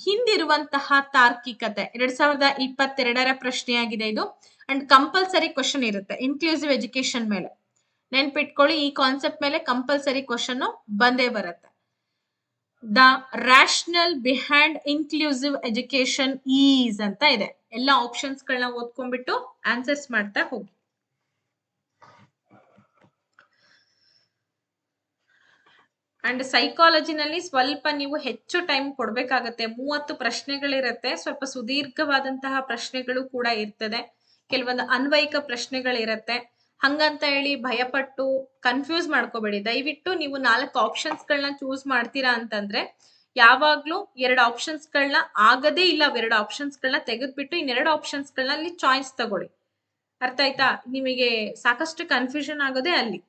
ಹಿಂದಿರುವಂತಹ ತಾರ್ಕಿಕತೆ. 2022ರ ಪ್ರಶ್ನೆಯಾಗಿದೆ ಇದು. ಅಂಡ್ ಕಂಪಲ್ಸರಿ ಕ್ವಶನ್ ಇರುತ್ತೆ ಇನ್ಕ್ಲೂಸಿವ್ ಎಜುಕೇಶನ್ ಮೇಲೆ. ನೆನ್ಪಿಟ್ಕೊಳ್ಳಿ, ಈ ಕಾನ್ಸೆಪ್ಟ್ ಮೇಲೆ ಕಂಪಲ್ಸರಿ ಕ್ವಶನ್ ಬಂದೇ ಬರುತ್ತೆ. The rational behind inclusive education is ಅಂತ ಇದೆ. ಎಲ್ಲ ಆಪ್ಷನ್ಸ್ ಗಳನ್ನ ಓದ್ಕೊಂಡ್ಬಿಟ್ಟು ಆನ್ಸರ್ಸ್ ಮಾಡ್ತಾ ಹೋಗಿ. ಅಂಡ್ ಸೈಕಾಲಜಿನಲ್ಲಿ ಸ್ವಲ್ಪ ನೀವು ಹೆಚ್ಚು ಟೈಮ್ ಕೊಡ್ಬೇಕಾಗತ್ತೆ. 30 ಪ್ರಶ್ನೆಗಳಿರುತ್ತೆ. ಸ್ವಲ್ಪ ಸುದೀರ್ಘವಾದಂತಹ ಪ್ರಶ್ನೆಗಳು ಕೂಡ ಇರ್ತದೆ. ಕೆಲವೊಂದು ಅನ್ವಯಿಕ ಪ್ರಶ್ನೆಗಳಿರತ್ತೆ. ಹಂಗಂತ ಹೇಳಿ ಭಯಪಟ್ಟು ಕನ್ಫ್ಯೂಸ್ ಮಾಡ್ಕೋಬೇಡಿ. ದಯವಿಟ್ಟು ನೀವು 4 ಆಪ್ಷನ್ಸ್ ಗಳನ್ನ ಚೂಸ್ ಮಾಡ್ತೀರಾ ಅಂತಂದ್ರೆ ಯಾವಾಗ್ಲೂ 2 ಆಪ್ಷನ್ಸ್ ಗಳನ್ನ ಆಗದೇ ಇಲ್ಲ, 2 ಆಪ್ಷನ್ಸ್ ಗಳನ್ನ ತೆಗೆದ್ಬಿಟ್ಟು ಇನ್ನೆರಡು ಆಪ್ಷನ್ಸ್ ಗಳನ್ನ ಅಲ್ಲಿ ಚಾಯ್ಸ್ ತಗೊಳ್ಳಿ. ಅರ್ಥ ಆಯ್ತಾ? ನಿಮಗೆ ಸಾಕಷ್ಟು ಕನ್ಫ್ಯೂಷನ್ ಆಗೋದೇ ಅಲ್ಲಿ.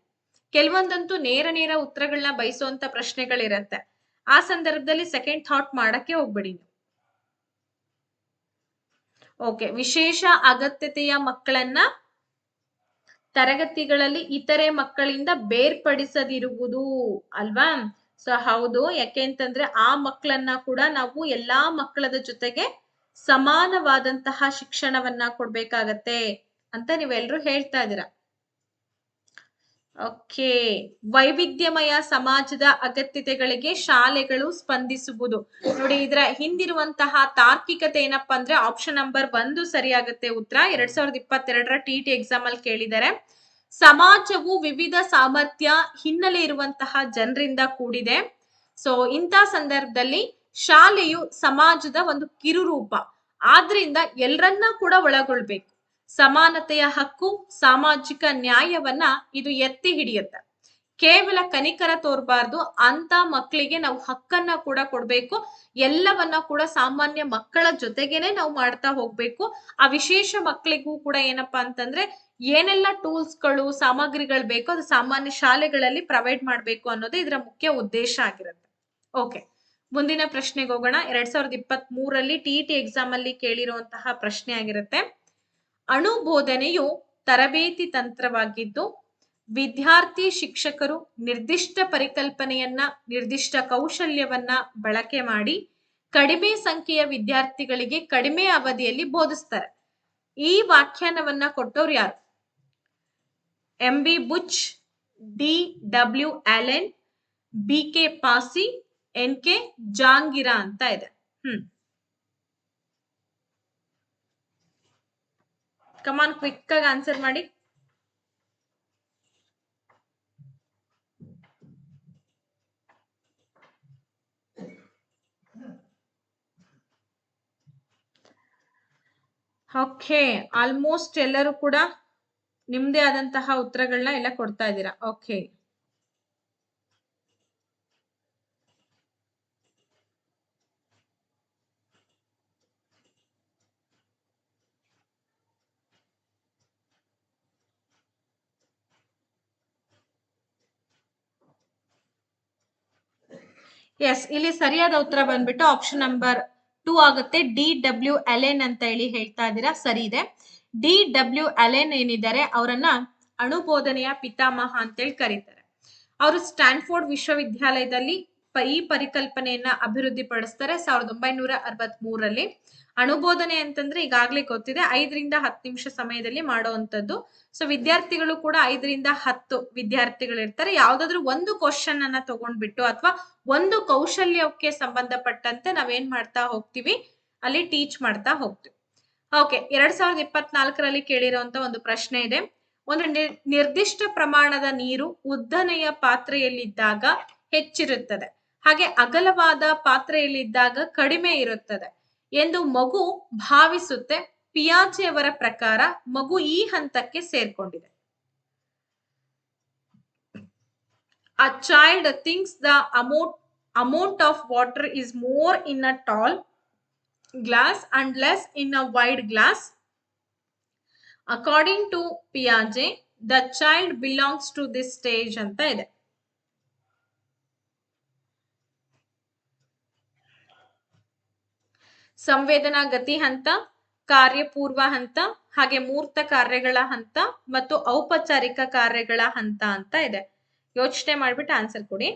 ಕೆಲವೊಂದಂತೂ ನೇರ ಉತ್ತರಗಳನ್ನ ಬಯಸುವಂತ ಪ್ರಶ್ನೆಗಳಿರತ್ತೆ. ಆ ಸಂದರ್ಭದಲ್ಲಿ ಸೆಕೆಂಡ್ ಥಾಟ್ ಮಾಡಕ್ಕೆ ಹೋಗ್ಬೇಡಿ. ಓಕೆ, ವಿಶೇಷ ಅಗತ್ಯತೆಯ ಮಕ್ಕಳನ್ನ ತರಗತಿಗಳಲ್ಲಿ ಇತರೆ ಮಕ್ಕಳಿಂದ ಬೇರ್ಪಡಿಸದಿರುವುದು ಅಲ್ವಾ? ಸೊ ಹೌದು. ಯಾಕೆ ಅಂತಂದ್ರೆ ಆ ಮಕ್ಕಳನ್ನ ಕೂಡ ನಾವು ಎಲ್ಲಾ ಮಕ್ಕಳದ ಜೊತೆಗೆ ಸಮಾನವಾದಂತಹ ಶಿಕ್ಷಣವನ್ನ ಕೊಡ್ಬೇಕಾಗತ್ತೆ ಅಂತ ನೀವೆಲ್ಲರೂ ಹೇಳ್ತಾ ಇದ್ದೀರಾ. ಓಕೆ, ವೈವಿಧ್ಯಮಯ ಸಮಾಜದ ಅಗತ್ಯತೆಗಳಿಗೆ ಶಾಲೆಗಳು ಸ್ಪಂದಿಸುವುದು. ನೋಡಿ, ಇದರ ಹಿಂದಿರುವಂತಹ ತಾರ್ಕಿಕತೆ ಏನಪ್ಪಾ ಅಂದ್ರೆ ಆಪ್ಷನ್ ನಂಬರ್ 1 ಸರಿಯಾಗುತ್ತೆ ಉತ್ತರ. 2022ರ ಟಿಟಿ ಎಕ್ಸಾಮ್ ಅಲ್ಲಿ ಕೇಳಿದ್ದಾರೆ. ಸಮಾಜವು ವಿವಿಧ ಸಾಮರ್ಥ್ಯ, ಹಿನ್ನೆಲೆ ಇರುವಂತಹ ಜನರಿಂದ ಕೂಡಿದೆ. ಸೊ ಇಂಥ ಸಂದರ್ಭದಲ್ಲಿ ಶಾಲೆಯು ಸಮಾಜದ ಒಂದು ಕಿರುರೂಪ. ಆದ್ರಿಂದ ಎಲ್ಲರನ್ನ ಕೂಡ ಒಳಗೊಳ್ಬೇಕು. ಸಮಾನತೆಯ ಹಕ್ಕು, ಸಾಮಾಜಿಕ ನ್ಯಾಯವನ್ನ ಇದು ಎತ್ತಿ ಹಿಡಿಯುತ್ತೆ. ಕೇವಲ ಕನಿಕರ ತೋರ್ಬಾರ್ದು. ಅಂತ ಮಕ್ಕಳಿಗೆ ನಾವು ಹಕ್ಕನ್ನ ಕೂಡ ಕೊಡ್ಬೇಕು. ಎಲ್ಲವನ್ನ ಕೂಡ ಸಾಮಾನ್ಯ ಮಕ್ಕಳ ಜೊತೆಗೇನೆ ನಾವು ಮಾಡ್ತಾ ಹೋಗ್ಬೇಕು. ಆ ವಿಶೇಷ ಮಕ್ಕಳಿಗೂ ಕೂಡ ಏನಪ್ಪಾ ಅಂತಂದ್ರೆ ಏನೆಲ್ಲ ಟೂಲ್ಸ್ಗಳು, ಸಾಮಗ್ರಿಗಳು ಬೇಕೋ ಅದು ಸಾಮಾನ್ಯ ಶಾಲೆಗಳಲ್ಲಿ ಪ್ರೊವೈಡ್ ಮಾಡ್ಬೇಕು ಅನ್ನೋದು ಇದರ ಮುಖ್ಯ ಉದ್ದೇಶ ಆಗಿರುತ್ತೆ. ಓಕೆ, ಮುಂದಿನ ಪ್ರಶ್ನೆಗೆ ಹೋಗೋಣ. 2023ರಲ್ಲಿ ಟಿಇಟಿ ಎಕ್ಸಾಮ್ ಅಲ್ಲಿ ಕೇಳಿರುವಂತಹ ಪ್ರಶ್ನೆ ಆಗಿರುತ್ತೆ. ಅಣುಬೋಧನೆಯು ತರಬೇತಿ ತಂತ್ರವಾಗಿದ್ದು ವಿದ್ಯಾರ್ಥಿ ಶಿಕ್ಷಕರು ನಿರ್ದಿಷ್ಟ ಪರಿಕಲ್ಪನೆಯನ್ನ, ನಿರ್ದಿಷ್ಟ ಕೌಶಲ್ಯವನ್ನ ಬಳಕೆ ಮಾಡಿ ಕಡಿಮೆ ಸಂಖ್ಯೆಯ ವಿದ್ಯಾರ್ಥಿಗಳಿಗೆ ಕಡಿಮೆ ಅವಧಿಯಲ್ಲಿ ಬೋಧಿಸ್ತಾರೆ. ಈ ವ್ಯಾಖ್ಯಾನವನ್ನ ಕೊಟ್ಟವ್ರು ಯಾರು? MB Butch, DW ಆಲೆನ್, BK ಪಾಸಿ, NK ಜಾಂಗಿರಾ ಅಂತ ಇದೆ. ಕಮಾನ್ ಕ್ವಿಕ್ ಆಗಿ ಆನ್ಸರ್ ಮಾಡಿ. ಓಕೆ, ಆಲ್ಮೋಸ್ಟ್ ಎಲ್ಲರೂ ಕೂಡ ನಿಮ್ದೇ ಆದಂತಹ ಉತ್ತರಗಳನ್ನ ಎಲ್ಲ ಕೊಡ್ತಾ ಇದ್ದೀರಾ. ಓಕೆ, ಎಸ್, ಇಲ್ಲಿ ಸರಿಯಾದ ಉತ್ತರ ಬಂದ್ಬಿಟ್ಟು ಆಪ್ಷನ್ ನಂಬರ್ 2 ಆಗುತ್ತೆ. DW ಅಲೆನ್ ಅಂತ ಹೇಳಿ ಹೇಳ್ತಾ ಇದ್ದೀರಾ, ಸರಿ ಇದೆ. DW ಅಲೆನ್ ಏನಿದ್ದಾರೆ ಅವರನ್ನ ಅಣುಬೋಧನೆಯ ಪಿತಾಮಹ ಅಂತೇಳಿ ಕರೀತಾರೆ. ಅವರು ಸ್ಟ್ಯಾನ್ಫೋರ್ಡ್ ವಿಶ್ವವಿದ್ಯಾಲಯದಲ್ಲಿ ಈ ಪರಿಕಲ್ಪನೆಯನ್ನ ಅಭಿವೃದ್ಧಿ ಪಡಿಸ್ತಾರೆ 1963ರಲ್ಲಿ. ಅಣುಬೋಧನೆ ಅಂತಂದ್ರೆ ಈಗಾಗ್ಲೇ ಗೊತ್ತಿದೆ, 5ರಿಂದ 10 ನಿಮಿಷ ಸಮಯದಲ್ಲಿ ಮಾಡುವಂತದ್ದು. ಸೊ ವಿದ್ಯಾರ್ಥಿಗಳು ಕೂಡ 5ರಿಂದ 10 ವಿದ್ಯಾರ್ಥಿಗಳು ಇರ್ತಾರೆ. ಯಾವ್ದಾದ್ರು ಒಂದು ಕ್ವಶನ್ ಅನ್ನ ತಗೊಂಡ್ಬಿಟ್ಟು ಅಥವಾ ಒಂದು ಕೌಶಲ್ಯಕ್ಕೆ ಸಂಬಂಧಪಟ್ಟಂತೆ ನಾವೇನ್ ಮಾಡ್ತಾ ಹೋಗ್ತೀವಿ, ಅಲ್ಲಿ ಟೀಚ್ ಮಾಡ್ತಾ ಹೋಗ್ತೀವಿ. ಓಕೆ, 2024ರಲ್ಲಿ ಕೇಳಿರುವಂತ ಒಂದು ಪ್ರಶ್ನೆ ಇದೆ. ಒಂದು ನಿರ್ದಿಷ್ಟ ಪ್ರಮಾಣದ ನೀರು ಉದ್ದನೆಯ ಪಾತ್ರೆಯಲ್ಲಿದ್ದಾಗ ಹೆಚ್ಚಿರುತ್ತದೆ, ಹಾಗೆ ಅಗಲವಾದ ಪಾತ್ರೆಯಲ್ಲಿದ್ದಾಗ ಕಡಿಮೆ ಇರುತ್ತದೆ ಎಂದು ಮಗು ಭಾವಿಸುತ್ತೆ. ಪಿಯಾಜೆ ಅವರ ಪ್ರಕಾರ ಮಗು ಈ ಹಂತಕ್ಕೆ ಸೇರ್ಕೊಂಡಿದೆ. A child thinks the amount of water is more in a tall glass and less in a wide glass. According to Piaget, the child belongs to this stage ಅಂತ ಇದೆ. ಸಂವೇದನಾ ಗತಿ ಹಂತ, ಕಾರ್ಯಪೂರ್ವ ಹಂತ, ಹಾಗೆ ಮೂರ್ತ ಕಾರ್ಯಗಳ ಹಂತ ಮತ್ತು ಔಪಚಾರಿಕ ಕಾರ್ಯಗಳ ಹಂತ ಅಂತ ಇದೆ. ಯೋಚನೆ ಮಾಡ್ಬಿಟ್ಟು ಆನ್ಸರ್ ಕೊಡಿ.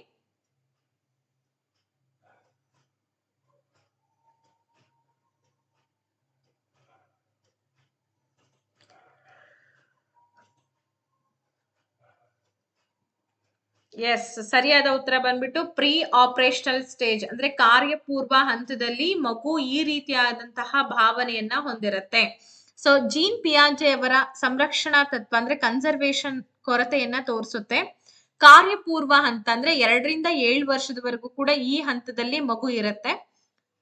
ಎಸ್, ಸರಿಯಾದ ಉತ್ತರ ಬಂದ್ಬಿಟ್ಟು ಪ್ರೀ ಆಪರೇಷನಲ್ ಸ್ಟೇಜ್ ಅಂದ್ರೆ ಕಾರ್ಯಪೂರ್ವ ಹಂತದಲ್ಲಿ ಮಗು ಈ ರೀತಿಯಾದಂತಹ ಭಾವನೆಯನ್ನ ಹೊಂದಿರುತ್ತೆ. ಸೊ ಜೀನ್ ಪಿಯಾಜೆ ಅವರ ಸಂರಕ್ಷಣಾ ತತ್ವ ಅಂದ್ರೆ ಕನ್ಸರ್ವೇಷನ್ ಕೊರತೆಯನ್ನ ತೋರಿಸುತ್ತೆ. ಕಾರ್ಯಪೂರ್ವ ಹಂತ ಅಂದ್ರೆ 2ರಿಂದ 7 ವರ್ಷದವರೆಗೂ ಕೂಡ ಈ ಹಂತದಲ್ಲಿ ಮಗು ಇರುತ್ತೆ.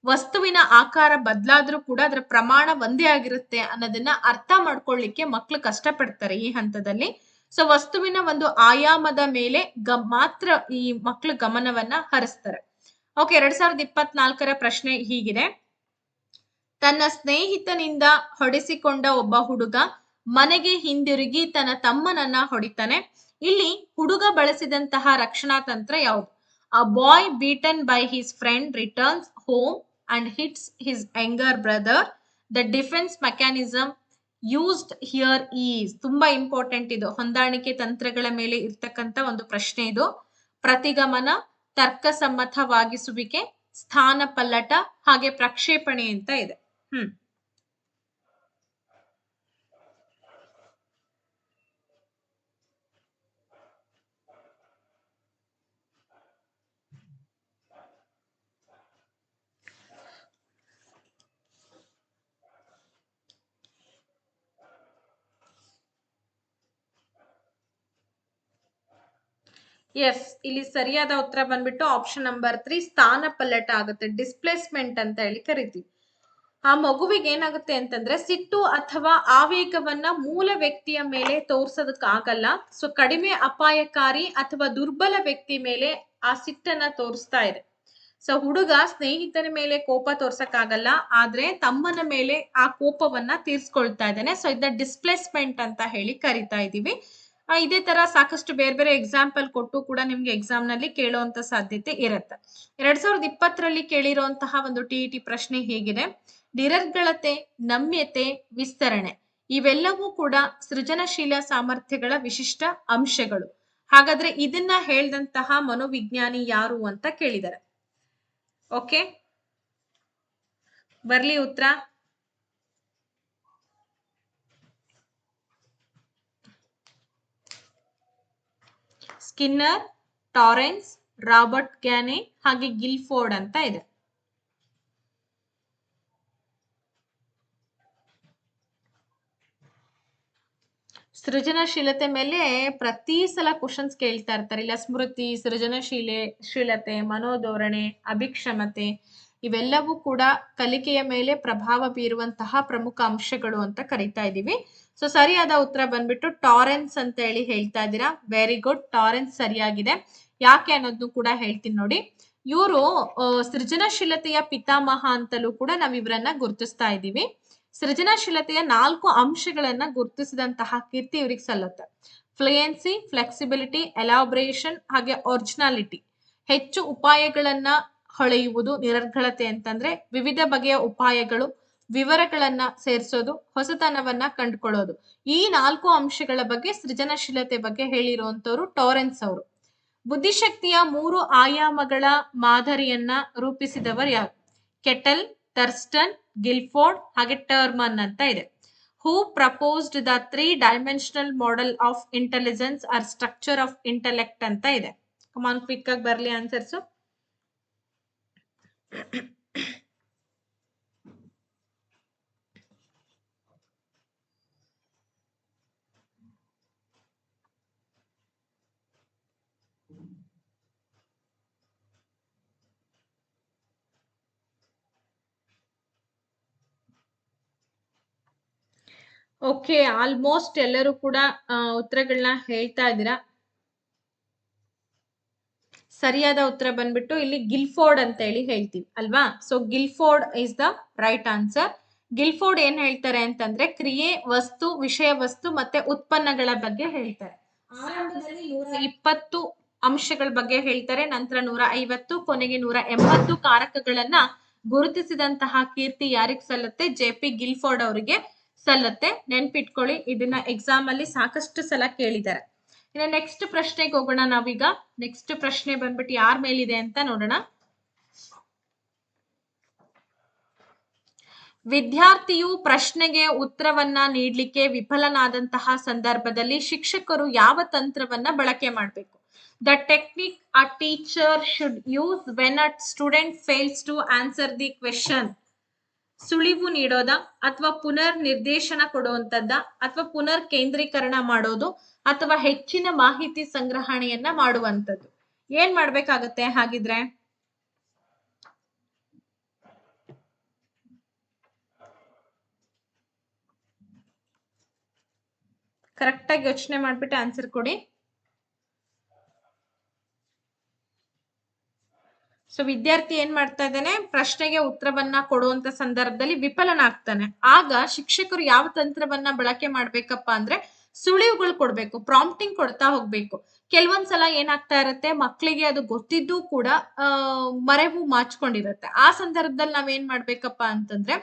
ವಸ್ತುವಿನ ಆಕಾರ ಬದಲಾದ್ರೂ ಕೂಡ ಅದರ ಪ್ರಮಾಣ ಒಂದೇ ಆಗಿರುತ್ತೆ ಅನ್ನೋದನ್ನ ಅರ್ಥ ಮಾಡ್ಕೊಳ್ಳಿಕ್ಕೆ ಮಕ್ಳು ಕಷ್ಟಪಡ್ತಾರೆ ಈ ಹಂತದಲ್ಲಿ. ಸೊ ವಸ್ತುವಿನ ಒಂದು ಆಯಾಮದ ಮೇಲೆ ಮಾತ್ರ ಈ ಮಕ್ಕಳು ಗಮನವನ್ನ ಹರಿಸ್ತಾರೆ. ಓಕೆ, 2024ರ ಪ್ರಶ್ನೆ ಹೀಗಿದೆ. ತನ್ನ ಸ್ನೇಹಿತನಿಂದ ಹೊಡೆಸಿಕೊಂಡ ಒಬ್ಬ ಹುಡುಗ ಮನೆಗೆ ಹಿಂದಿರುಗಿ ತನ್ನ ತಮ್ಮನನ್ನ ಹೊಡಿತಾನೆ. ಇಲ್ಲಿ ಹುಡುಗ ಬಳಸಿದಂತಹ ರಕ್ಷಣಾ ತಂತ್ರ ಯಾವುದು? A boy beaten by his friend returns home and hits his younger brother. The defense mechanism used here is. ತುಂಬಾ ಇಂಪಾರ್ಟೆಂಟ್ ಇದು, ಹೊಂದಾಣಿಕೆ ತಂತ್ರಗಳ ಮೇಲೆ ಇರ್ತಕ್ಕಂಥ ಒಂದು ಪ್ರಶ್ನೆ ಇದು. ಪ್ರತಿಗಮನ, ತರ್ಕಸಮ್ಮತವಾಗಿಸುವಿಕೆ, ಸ್ಥಾನ ಪಲ್ಲಟ, ಹಾಗೆ ಪ್ರಕ್ಷೇಪಣೆ ಅಂತ ಇದೆ. ಎಸ್, ಇಲ್ಲಿ ಸರಿಯಾದ ಉತ್ತರ ಬಂದ್ಬಿಟ್ಟು ಆಪ್ಷನ್ ನಂಬರ್ 3 ಸ್ಥಾನ ಪಲ್ಲಟ ಆಗುತ್ತೆ. ಡಿಸ್ಪ್ಲೇಸ್ಮೆಂಟ್ ಅಂತ ಹೇಳಿ ಕರಿತೀವಿ. ಆ ಮಗುವಿಗೆ ಏನಾಗುತ್ತೆ ಅಂತಂದ್ರೆ ಸಿಟ್ಟು ಅಥವಾ ಆವೇಗವನ್ನ ಮೂಲ ವ್ಯಕ್ತಿಯ ಮೇಲೆ ತೋರ್ಸೋದಕ್ಕಾಗಲ್ಲ. ಸೊ ಕಡಿಮೆ ಅಪಾಯಕಾರಿ ಅಥವಾ ದುರ್ಬಲ ವ್ಯಕ್ತಿ ಮೇಲೆ ಆ ಸಿಟ್ಟನ್ನ ತೋರಿಸ್ತಾ ಇದೆ. ಸೊ ಹುಡುಗ ಸ್ನೇಹಿತನ ಮೇಲೆ ಕೋಪ ತೋರ್ಸಕ್ಕಾಗಲ್ಲ, ಆದ್ರೆ ತಮ್ಮನ ಮೇಲೆ ಆ ಕೋಪವನ್ನ ತೀರ್ಸ್ಕೊಳ್ತಾ ಇದ್ದಾನೆ. ಸೊ ಇದನ್ನ ಡಿಸ್ಪ್ಲೇಸ್ಮೆಂಟ್ ಅಂತ ಹೇಳಿ ಕರಿತಾ ಇದೀವಿ. ಇದೇ ತರ ಸಾಕಷ್ಟು ಬೇರೆ ಬೇರೆ ಎಕ್ಸಾಂಪಲ್ ಕೊಟ್ಟು ಕೂಡ ನಿಮ್ಗೆ ಎಕ್ಸಾಮ್ ನಲ್ಲಿ ಕೇಳುವಂತ ಸಾಧ್ಯತೆ ಇರುತ್ತೆ. 2020ರಲ್ಲಿ ಕೇಳಿರುವಂತಹ ಒಂದು TET ಪ್ರಶ್ನೆ ಹೇಗಿದೆ? ನಿರರ್ಗಳತೆ, ನಮ್ಯತೆ, ವಿಸ್ತರಣೆ ಇವೆಲ್ಲವೂ ಕೂಡ ಸೃಜನಶೀಲ ಸಾಮರ್ಥ್ಯಗಳ ವಿಶಿಷ್ಟ ಅಂಶಗಳು. ಹಾಗಾದ್ರೆ ಇದನ್ನ ಹೇಳಿದಂತಹ ಮನೋವಿಜ್ಞಾನಿ ಯಾರು ಅಂತ ಕೇಳಿದ್ದಾರೆ. ಓಕೆ, ಬರ್ಲಿ ಉತ್ತರ. ಸ್ಕಿನ್ನರ್, ಟಾರೆನ್ಸ್, ರಾಬರ್ಟ್ ಗ್ಯಾನೆ, ಹಾಗೆ ಗಿಲ್ಫೋರ್ಡ್ ಅಂತ ಇದೆ. ಸೃಜನಶೀಲತೆ ಮೇಲೆ ಪ್ರತಿ ಸಲ ಕ್ವಶನ್ಸ್ ಕೇಳ್ತಾ ಇರ್ತಾರೆ. ಇಲ್ಲ ಸ್ಮೃತಿ, ಶೀಲತೆ, ಮನೋಧೋರಣೆ, ಅಭಿಕ್ಷಮತೆ ಇವೆಲ್ಲವೂ ಕೂಡ ಕಲಿಕೆಯ ಮೇಲೆ ಪ್ರಭಾವ ಬೀರುವಂತಹ ಪ್ರಮುಖ ಅಂಶಗಳು ಅಂತ ಕರಿತಾ ಇದೀವಿ. ಸೊ ಸರಿಯಾದ ಉತ್ತರ ಬಂದ್ಬಿಟ್ಟು ಟಾರೆನ್ಸ್ ಅಂತ ಹೇಳಿ ಹೇಳ್ತಾ ಇದ್ದೀರಾ. ವೆರಿ ಗುಡ್, ಟಾರೆನ್ಸ್ ಸರಿಯಾಗಿದೆ. ಯಾಕೆ ಅನ್ನೋದು ಕೂಡ ಹೇಳ್ತೀನಿ ನೋಡಿ. ಇವರು ಸೃಜನಶೀಲತೆಯ ಪಿತಾಮಹ ಅಂತಲೂ ಕೂಡ ನಾವ್ ಇವ್ರನ್ನ ಗುರುತಿಸ್ತಾ ಇದ್ದೀವಿ. ಸೃಜನಶೀಲತೆಯ 4 ಅಂಶಗಳನ್ನ ಗುರುತಿಸಿದಂತಹ ಕೀರ್ತಿ ಇವ್ರಿಗೆ ಸಲ್ಲುತ್ತೆ. ಫ್ಲೂಯೆನ್ಸಿ, ಫ್ಲೆಕ್ಸಿಬಿಲಿಟಿ, ಎಲಾಬ್ರೇಷನ್ ಹಾಗೆ ಒರಿಜಿನಾಲಿಟಿ. ಹೆಚ್ಚು ಉಪಾಯಗಳನ್ನ ಹೊಳೆಯುವುದು. ನಿರರ್ಗಳತೆ ಅಂತಂದ್ರೆ ವಿವಿಧ ಬಗೆಯ ಉಪಾಯಗಳು, ವಿವರಗಳನ್ನ ಸೇರಿಸೋದು, ಹೊಸತನವನ್ನ ಕಂಡುಕೊಳ್ಳೋದು. ಈ 4 ಅಂಶಗಳ ಬಗ್ಗೆ ಸೃಜನಶೀಲತೆ ಬಗ್ಗೆ ಹೇಳಿರುವಂತವ್ರು ಟಾರೆನ್ಸ್ ಅವರು. ಬುದ್ಧಿಶಕ್ತಿಯ 3 ಆಯಾಮಗಳ ಮಾದರಿಯನ್ನ ರೂಪಿಸಿದವರು ಯಾರು? ಕೆಟಲ್, ಥರ್ಸ್ಟನ್, ಗಿಲ್ಫೋರ್ಡ್ ಹಾಗೆ ಟರ್ಮನ್ ಅಂತ ಇದೆ. Who proposed the 3-dimensional model of intelligence or structure of intellect ಅಂತ ಇದೆ. ಕಮಾನ್ ಕ್ವಿಕ್ ಆಗಿ ಬರ್ಲಿ ಆನ್ಸರ್ಸ್. ಓಕೆ, ಆಲ್ಮೋಸ್ಟ್ ಎಲ್ಲರೂ ಕೂಡ ಉತ್ತರಗಳನ್ನ ಹೇಳ್ತಾ ಇದ್ದೀರಾ. ಸರಿಯಾದ ಉತ್ತರ ಬಂದ್ಬಿಟ್ಟು ಇಲ್ಲಿ ಗಿಲ್ಫೋರ್ಡ್ ಅಂತ ಹೇಳಿ ಹೇಳ್ತೀವಿ ಅಲ್ವಾ. So Guilford is the right answer. Guilford ಏನ್ ಹೇಳ್ತಾರೆ ಅಂತಂದ್ರೆ ಕ್ರಿಯೆ, ವಸ್ತು, ವಿಷಯ ವಸ್ತು ಮತ್ತೆ ಉತ್ಪನ್ನಗಳ ಬಗ್ಗೆ ಹೇಳ್ತಾರೆ. ಆರಂಭದಲ್ಲಿ 120 ಅಂಶಗಳ ಬಗ್ಗೆ ಹೇಳ್ತಾರೆ, ನಂತರ 150, ಕೊನೆಗೆ 180 ಕಾರಕಗಳನ್ನ ಗುರುತಿಸಿದಂತಹ ಕೀರ್ತಿ ಯಾರಿಗ್ ಸಲ್ಲುತ್ತೆ? ಜೆ.ಪಿ. ಗಿಲ್ಫೋರ್ಡ್ ಅವರಿಗೆ ಸಲ್ಲುತ್ತೆ. ನೆನ್ಪಿಟ್ಕೊಳ್ಳಿ, ಇದನ್ನ ಎಕ್ಸಾಮ್ ಅಲ್ಲಿ ಸಾಕಷ್ಟು ಸಲ ಕೇಳಿದ್ದಾರೆ. ಇನ್ನು ನೆಕ್ಸ್ಟ್ ಪ್ರಶ್ನೆಗೆ ಹೋಗೋಣ ನಾವೀಗ. ನೆಕ್ಸ್ಟ್ ಪ್ರಶ್ನೆ ಬಂದ್ಬಿಟ್ಟು ಯಾರ ಮೇಲಿದೆ ಅಂತ ನೋಡೋಣ. ವಿದ್ಯಾರ್ಥಿಯು ಪ್ರಶ್ನೆಗೆ ಉತ್ತರವನ್ನ ನೀಡ್ಲಿಕ್ಕೆ ವಿಫಲನಾದಂತಹ ಸಂದರ್ಭದಲ್ಲಿ ಶಿಕ್ಷಕರು ಯಾವ ತಂತ್ರವನ್ನ ಬಳಕೆ ಮಾಡಬೇಕು? The technique a teacher should use when a student fails to answer the question. ಸುಳಿವು ನೀಡೋದ, ಅಥವಾ ಪುನರ್ ನಿರ್ದೇಶನ ಕೊಡುವಂತದ್ದ, ಅಥವಾ ಪುನರ್ ಕೇಂದ್ರೀಕರಣ ಮಾಡೋದು, ಅಥವಾ ಹೆಚ್ಚಿನ ಮಾಹಿತಿ ಸಂಗ್ರಹಣೆಯನ್ನ ಮಾಡುವಂಥದ್ದು. ಏನ್ ಮಾಡ್ಬೇಕಾಗತ್ತೆ ಹಾಗಿದ್ರೆ? ಕರೆಕ್ಟ್ ಆಗಿ ಯೋಚನೆ ಮಾಡ್ಬಿಟ್ಟು ಆನ್ಸರ್ ಕೊಡಿ. ಸೊ ವಿದ್ಯಾರ್ಥಿ ಏನ್ ಮಾಡ್ತಾ ಇದ್ದಾನೆ? ಪ್ರಶ್ನೆಗೆ ಉತ್ತರವನ್ನ ಕೊಡುವಂತ ಸಂದರ್ಭದಲ್ಲಿ ವಿಫಲನಾಗ್ತಾನೆ. ಆಗ ಶಿಕ್ಷಕರು ಯಾವ ತಂತ್ರವನ್ನ ಬಳಕೆ ಮಾಡ್ಬೇಕಪ್ಪ ಅಂದ್ರೆ ಸುಳಿವುಗಳು ಕೊಡ್ಬೇಕು, ಪ್ರಾಂಪ್ಟಿಂಗ್ ಕೊಡ್ತಾ ಹೋಗ್ಬೇಕು. ಕೆಲವೊಂದ್ಸಲ ಏನಾಗ್ತಾ ಇರತ್ತೆ, ಮಕ್ಕಳಿಗೆ ಅದು ಗೊತ್ತಿದ್ದು ಕೂಡ ಮರೆವು ಮಾಚ್ಕೊಂಡಿರತ್ತೆ. ಆ ಸಂದರ್ಭದಲ್ಲಿ ನಾವೇನ್ ಮಾಡ್ಬೇಕಪ್ಪ ಅಂತಂದ್ರೆ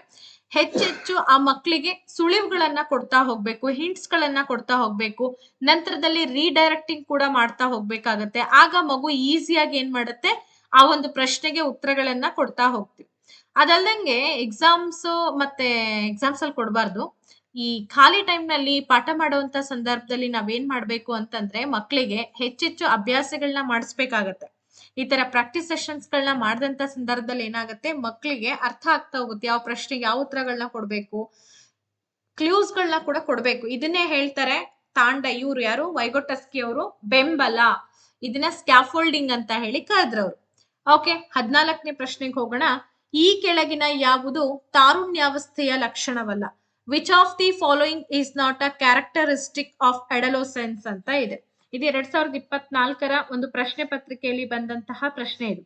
ಹೆಚ್ಚೆಚ್ಚು ಆ ಮಕ್ಕಳಿಗೆ ಸುಳಿವುಗಳನ್ನ ಕೊಡ್ತಾ ಹೋಗ್ಬೇಕು, ಹಿಂಟ್ಸ್ ಗಳನ್ನ ಕೊಡ್ತಾ ಹೋಗ್ಬೇಕು. ನಂತರದಲ್ಲಿ ರೀಡೈರೆಕ್ಟಿಂಗ್ ಕೂಡ ಮಾಡ್ತಾ ಹೋಗ್ಬೇಕಾಗತ್ತೆ. ಆಗ ಮಗು ಈಸಿಯಾಗಿ ಏನ್ ಮಾಡುತ್ತೆ, ಆ ಒಂದು ಪ್ರಶ್ನೆಗೆ ಉತ್ತರಗಳನ್ನ ಕೊಡ್ತಾ ಹೋಗ್ತೀವಿ. ಅದಲ್ದಂಗೆ ಎಕ್ಸಾಮ್ಸ್ ಅಲ್ಲಿ ಕೊಡಬಾರ್ದು. ಈ ಖಾಲಿ ಟೈಮ್ ನಲ್ಲಿ ಪಾಠ ಮಾಡುವಂತ ಸಂದರ್ಭದಲ್ಲಿ ನಾವೇನ್ ಮಾಡ್ಬೇಕು ಅಂತಂದ್ರೆ ಮಕ್ಕಳಿಗೆ ಹೆಚ್ಚೆಚ್ಚು ಅಭ್ಯಾಸಗಳನ್ನ ಮಾಡಿಸ್ಬೇಕಾಗತ್ತೆ. ಈ ತರ ಪ್ರಾಕ್ಟೀಸ್ ಸೆಷನ್ಸ್ ಗಳನ್ನ ಮಾಡಿದಂತ ಸಂದರ್ಭದಲ್ಲಿ ಏನಾಗುತ್ತೆ, ಮಕ್ಕಳಿಗೆ ಅರ್ಥ ಆಗ್ತಾ ಹೋಗುತ್ತೆ ಯಾವ ಪ್ರಶ್ನೆಗೆ ಯಾವ ಉತ್ತರಗಳನ್ನ ಕೊಡ್ಬೇಕು, ಕ್ಲೂಸ್ ಗಳನ್ನ ಕೂಡ ಕೊಡ್ಬೇಕು. ಇದನ್ನೇ ಹೇಳ್ತಾರೆ ಇವ್ರು ಯಾರು, ವೈಗೊಟಸ್ಕಿ ಅವರು ಬೆಂಬಲ, ಇದನ್ನ ಸ್ಕ್ಯಾಫೋಲ್ಡಿಂಗ್ ಅಂತ ಹೇಳಿ ಕರೆದ್ರವ್ರು. ಓಕೆ, 14ನೇ ಪ್ರಶ್ನೆಗೆ ಹೋಗೋಣ. ಈ ಕೆಳಗಿನ ಯಾವುದು ತಾರುಣ್ಯಾವಸ್ಥೆಯ ಲಕ್ಷಣವಲ್ಲ? Which of the following is not a characteristic of adolescence ಅಂತ ಇದೆ. ಇದು 2024ರ ಒಂದು ಪ್ರಶ್ನೆ ಪತ್ರಿಕೆಯಲ್ಲಿ ಬಂದಂತಹ ಪ್ರಶ್ನೆ ಇದು.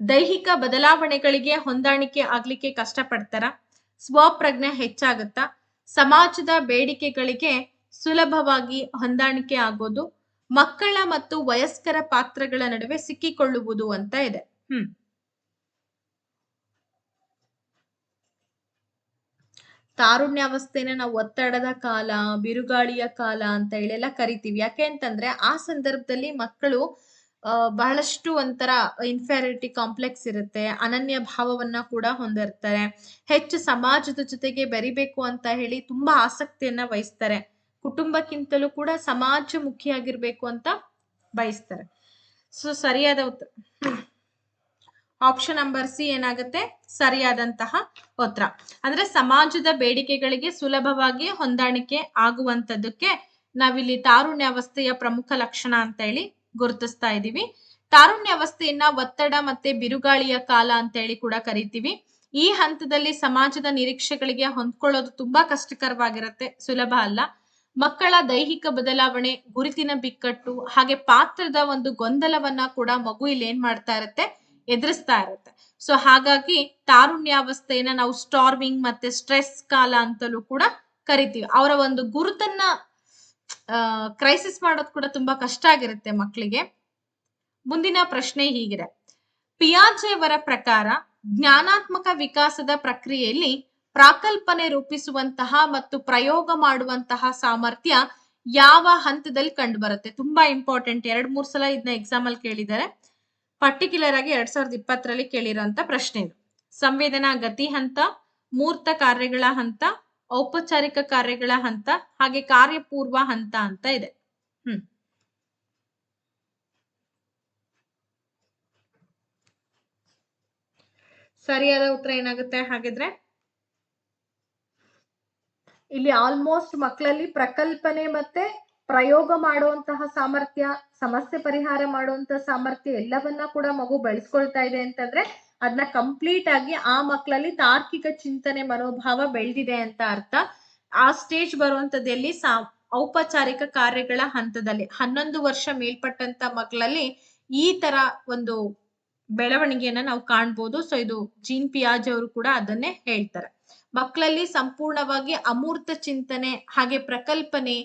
ದೈಹಿಕ ಬದಲಾವಣೆಗಳಿಗೆ ಹೊಂದಾಣಿಕೆ ಆಗ್ಲಿಕ್ಕೆ ಕಷ್ಟಪಡ್ತಾರ? ಸ್ವಪ್ರಜ್ಞೆ ಹೆಚ್ಚಾಗುತ್ತಾ? ಸಮಾಜದ ಬೇಡಿಕೆಗಳಿಗೆ ಸುಲಭವಾಗಿ ಹೊಂದಾಣಿಕೆ ಆಗೋದು? ಮಕ್ಕಳ ಮತ್ತು ವಯಸ್ಕರ ಪಾತ್ರಗಳ ನಡುವೆ ಸಿಕ್ಕಿಕೊಳ್ಳುವುದು ಅಂತ ಇದೆ. ತಾರುಣ್ಯಾವಸ್ಥೆನ ನಾವು ಒತ್ತಡದ ಕಾಲ, ಬಿರುಗಾಳಿಯ ಕಾಲ ಅಂತ ಹೇಳೆಲ್ಲ ಕರಿತೀವಿ. ಯಾಕೆ ಅಂತಂದ್ರೆ ಆ ಸಂದರ್ಭದಲ್ಲಿ ಮಕ್ಕಳು ಬಹಳಷ್ಟು ಒಂಥರ ಇನ್ಫೆರಿಟಿ ಕಾಂಪ್ಲೆಕ್ಸ್ ಇರುತ್ತೆ, ಅನನ್ಯ ಭಾವವನ್ನ ಕೂಡ ಹೊಂದಿರ್ತಾರೆ, ಹೆಚ್ಚು ಸಮಾಜದ ಜೊತೆಗೆ ಬೆರಿಬೇಕು ಅಂತ ಹೇಳಿ ತುಂಬಾ ಆಸಕ್ತಿಯನ್ನ ವಹಿಸ್ತಾರೆ, ಕುಟುಂಬಕ್ಕಿಂತಲೂ ಕೂಡ ಸಮಾಜಮುಖಿಯಾಗಿರ್ಬೇಕು ಅಂತ ಬಯಸ್ತಾರೆ. ಸೊ ಸರಿಯಾದ ಉತ್ತರ ಆಪ್ಷನ್ ನಂಬರ್ ಸಿ ಏನಾಗುತ್ತೆ ಸರಿಯಾದಂತಹ ಉತ್ತರ. ಅಂದ್ರೆ ಸಮಾಜದ ಬೇಡಿಕೆಗಳಿಗೆ ಸುಲಭವಾಗಿ ಹೊಂದಾಣಿಕೆ ಆಗುವಂತದಕ್ಕೆ ನಾವಿಲ್ಲಿ ತಾರುಣ್ಯಾವಸ್ಥೆಯ ಪ್ರಮುಖ ಲಕ್ಷಣ ಅಂತ ಹೇಳಿ ಗುರುತಿಸ್ತಾ ಇದೀವಿ. ತಾರುಣ್ಯಾವಸ್ಥೆಯನ್ನ ಒತ್ತಡ ಮತ್ತೆ ಬಿರುಗಾಳಿಯ ಕಾಲ ಅಂತ ಹೇಳಿ ಕೂಡ ಕರಿತೀವಿ. ಈ ಹಂತದಲ್ಲಿ ಸಮಾಜದ ನಿರೀಕ್ಷೆಗಳಿಗೆ ಹೊಂದ್ಕೊಳ್ಳೋದು ತುಂಬಾ ಕಷ್ಟಕರವಾಗಿರುತ್ತೆ, ಸುಲಭ ಅಲ್ಲ. ಮಕ್ಕಳ ದೈಹಿಕ ಬದಲಾವಣೆ, ಗುರುತಿನ ಬಿಕ್ಕಟ್ಟು ಹಾಗೆ ಪಾತ್ರದ ಒಂದು ಗೊಂದಲವನ್ನ ಕೂಡ ಮಗು ಇಲ್ಲಿ ಏನ್ ಮಾಡ್ತಾ ಇರುತ್ತೆ, ಎದುರಿಸ್ತಾ ಇರುತ್ತೆ. ಸೊ ಹಾಗಾಗಿ ತಾರುಣ್ಯಾವಸ್ಥೆಯನ್ನ ನಾವು ಸ್ಟಾರ್ವಿಂಗ್ ಮತ್ತೆ ಸ್ಟ್ರೆಸ್ ಕಾಲ ಅಂತಲೂ ಕೂಡ ಕರಿತೀವಿ. ಅವರ ಒಂದು ಗುರುತನ್ನ ಕ್ರೈಸಿಸ್ ಮಾಡೋದು ಕೂಡ ತುಂಬಾ ಕಷ್ಟ ಆಗಿರುತ್ತೆ ಮಕ್ಕಳಿಗೆ. ಮುಂದಿನ ಪ್ರಶ್ನೆ ಹೀಗಿದೆ, ಪಿಯಾಜೆ ಅವರ ಪ್ರಕಾರ ಜ್ಞಾನಾತ್ಮಕ ವಿಕಾಸದ ಪ್ರಕ್ರಿಯೆಯಲ್ಲಿ ಪ್ರಾಕಲ್ಪನೆ ರೂಪಿಸುವಂತಹ ಮತ್ತು ಪ್ರಯೋಗ ಮಾಡುವಂತಹ ಸಾಮರ್ಥ್ಯ ಯಾವ ಹಂತದಲ್ಲಿ ಕಂಡು ಬರುತ್ತೆ? ತುಂಬಾ ಇಂಪಾರ್ಟೆಂಟ್, 2-3 ಸಲ ಇದನ್ನ ಎಕ್ಸಾಮ್ ಅಲ್ಲಿ ಕೇಳಿದ್ದಾರೆ. ಪರ್ಟಿಕ್ಯುಲರ್ ಆಗಿ 2020ರಲ್ಲಿ ಕೇಳಿರೋಂತ ಪ್ರಶ್ನೆ ಇದು. ಸಂವೇದನಾ ಗತಿ ಹಂತ, ಮೂರ್ತ ಕಾರ್ಯಗಳ ಹಂತ, ಔಪಚಾರಿಕ ಕಾರ್ಯಗಳ ಹಂತ ಹಾಗೆ ಕಾರ್ಯಪೂರ್ವ ಹಂತ ಅಂತ ಇದೆ. ಸರಿಯಾದ ಉತ್ತರ ಏನಾಗುತ್ತೆ ಹಾಗಿದ್ರೆ? ಇಲ್ಲಿ ಆಲ್ಮೋಸ್ಟ್ ಮಕ್ಕಳಲ್ಲಿ ಪ್ರಕಲ್ಪನೆ ಮತ್ತೆ ಪ್ರಯೋಗ ಮಾಡುವಂತಹ ಸಾಮರ್ಥ್ಯ, ಸಮಸ್ಯೆ ಪರಿಹಾರ ಮಾಡುವಂತಹ ಸಾಮರ್ಥ್ಯ ಎಲ್ಲವನ್ನ ಕೂಡ ಮಗು ಬೆಳೆಸ್ಕೊಳ್ತಾ ಇದೆ ಅಂತಂದ್ರೆ ಅದನ್ನ ಕಂಪ್ಲೀಟ್ ಆಗಿ ಆ ಮಕ್ಕಳಲ್ಲಿ ತಾರ್ಕಿಕ ಚಿಂತನೆ ಮನೋಭಾವ ಬೆಳೆದಿದೆ ಅಂತ ಅರ್ಥ. ಆ ಸ್ಟೇಜ್ ಬರುವಂತದ್ದಲ್ಲಿ ಔಪಚಾರಿಕ ಕಾರ್ಯಗಳ ಹಂತದಲ್ಲಿ 11 ವರ್ಷ ಮೇಲ್ಪಟ್ಟಂತ ಮಕ್ಕಳಲ್ಲಿ ಈ ತರ ಒಂದು ಬೆಳವಣಿಗೆಯನ್ನ ನಾವು ಕಾಣ್ಬೋದು. ಸೊ ಇದು ಜೀನ್ ಪಿಯಾಜೆ ಅವರು ಕೂಡ ಅದನ್ನೇ ಹೇಳ್ತಾರೆ. ಮಕ್ಕಳಲ್ಲಿ ಸಂಪೂರ್ಣವಾಗಿ ಅಮೂರ್ತ ಚಿಂತನೆ ಹಾಗೆ ಪ್ರಕಲ್ಪನೆ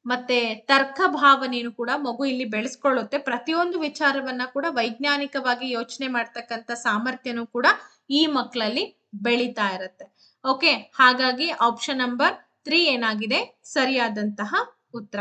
ಮತ್ತೆ ತರ್ಕ ಭಾವನೆಯನ್ನು ಕೂಡ ಮಗು ಇಲ್ಲಿ ಬೆಳೆಸ್ಕೊಳ್ಳುತ್ತೆ. ಪ್ರತಿಯೊಂದು ವಿಚಾರವನ್ನ ಕೂಡ ವೈಜ್ಞಾನಿಕವಾಗಿ ಯೋಚನೆ ಮಾಡ್ತಕ್ಕಂಥ ಸಾಮರ್ಥ್ಯನೂ ಕೂಡ ಈ ಮಕ್ಕಳಲ್ಲಿ ಬೆಳೀತಾ ಇರುತ್ತೆ. ಓಕೆ, ಹಾಗಾಗಿ ಆಪ್ಷನ್ ನಂಬರ್ 3 ಏನಾಗಿದೆ ಸರಿಯಾದಂತಹ ಉತ್ತರ.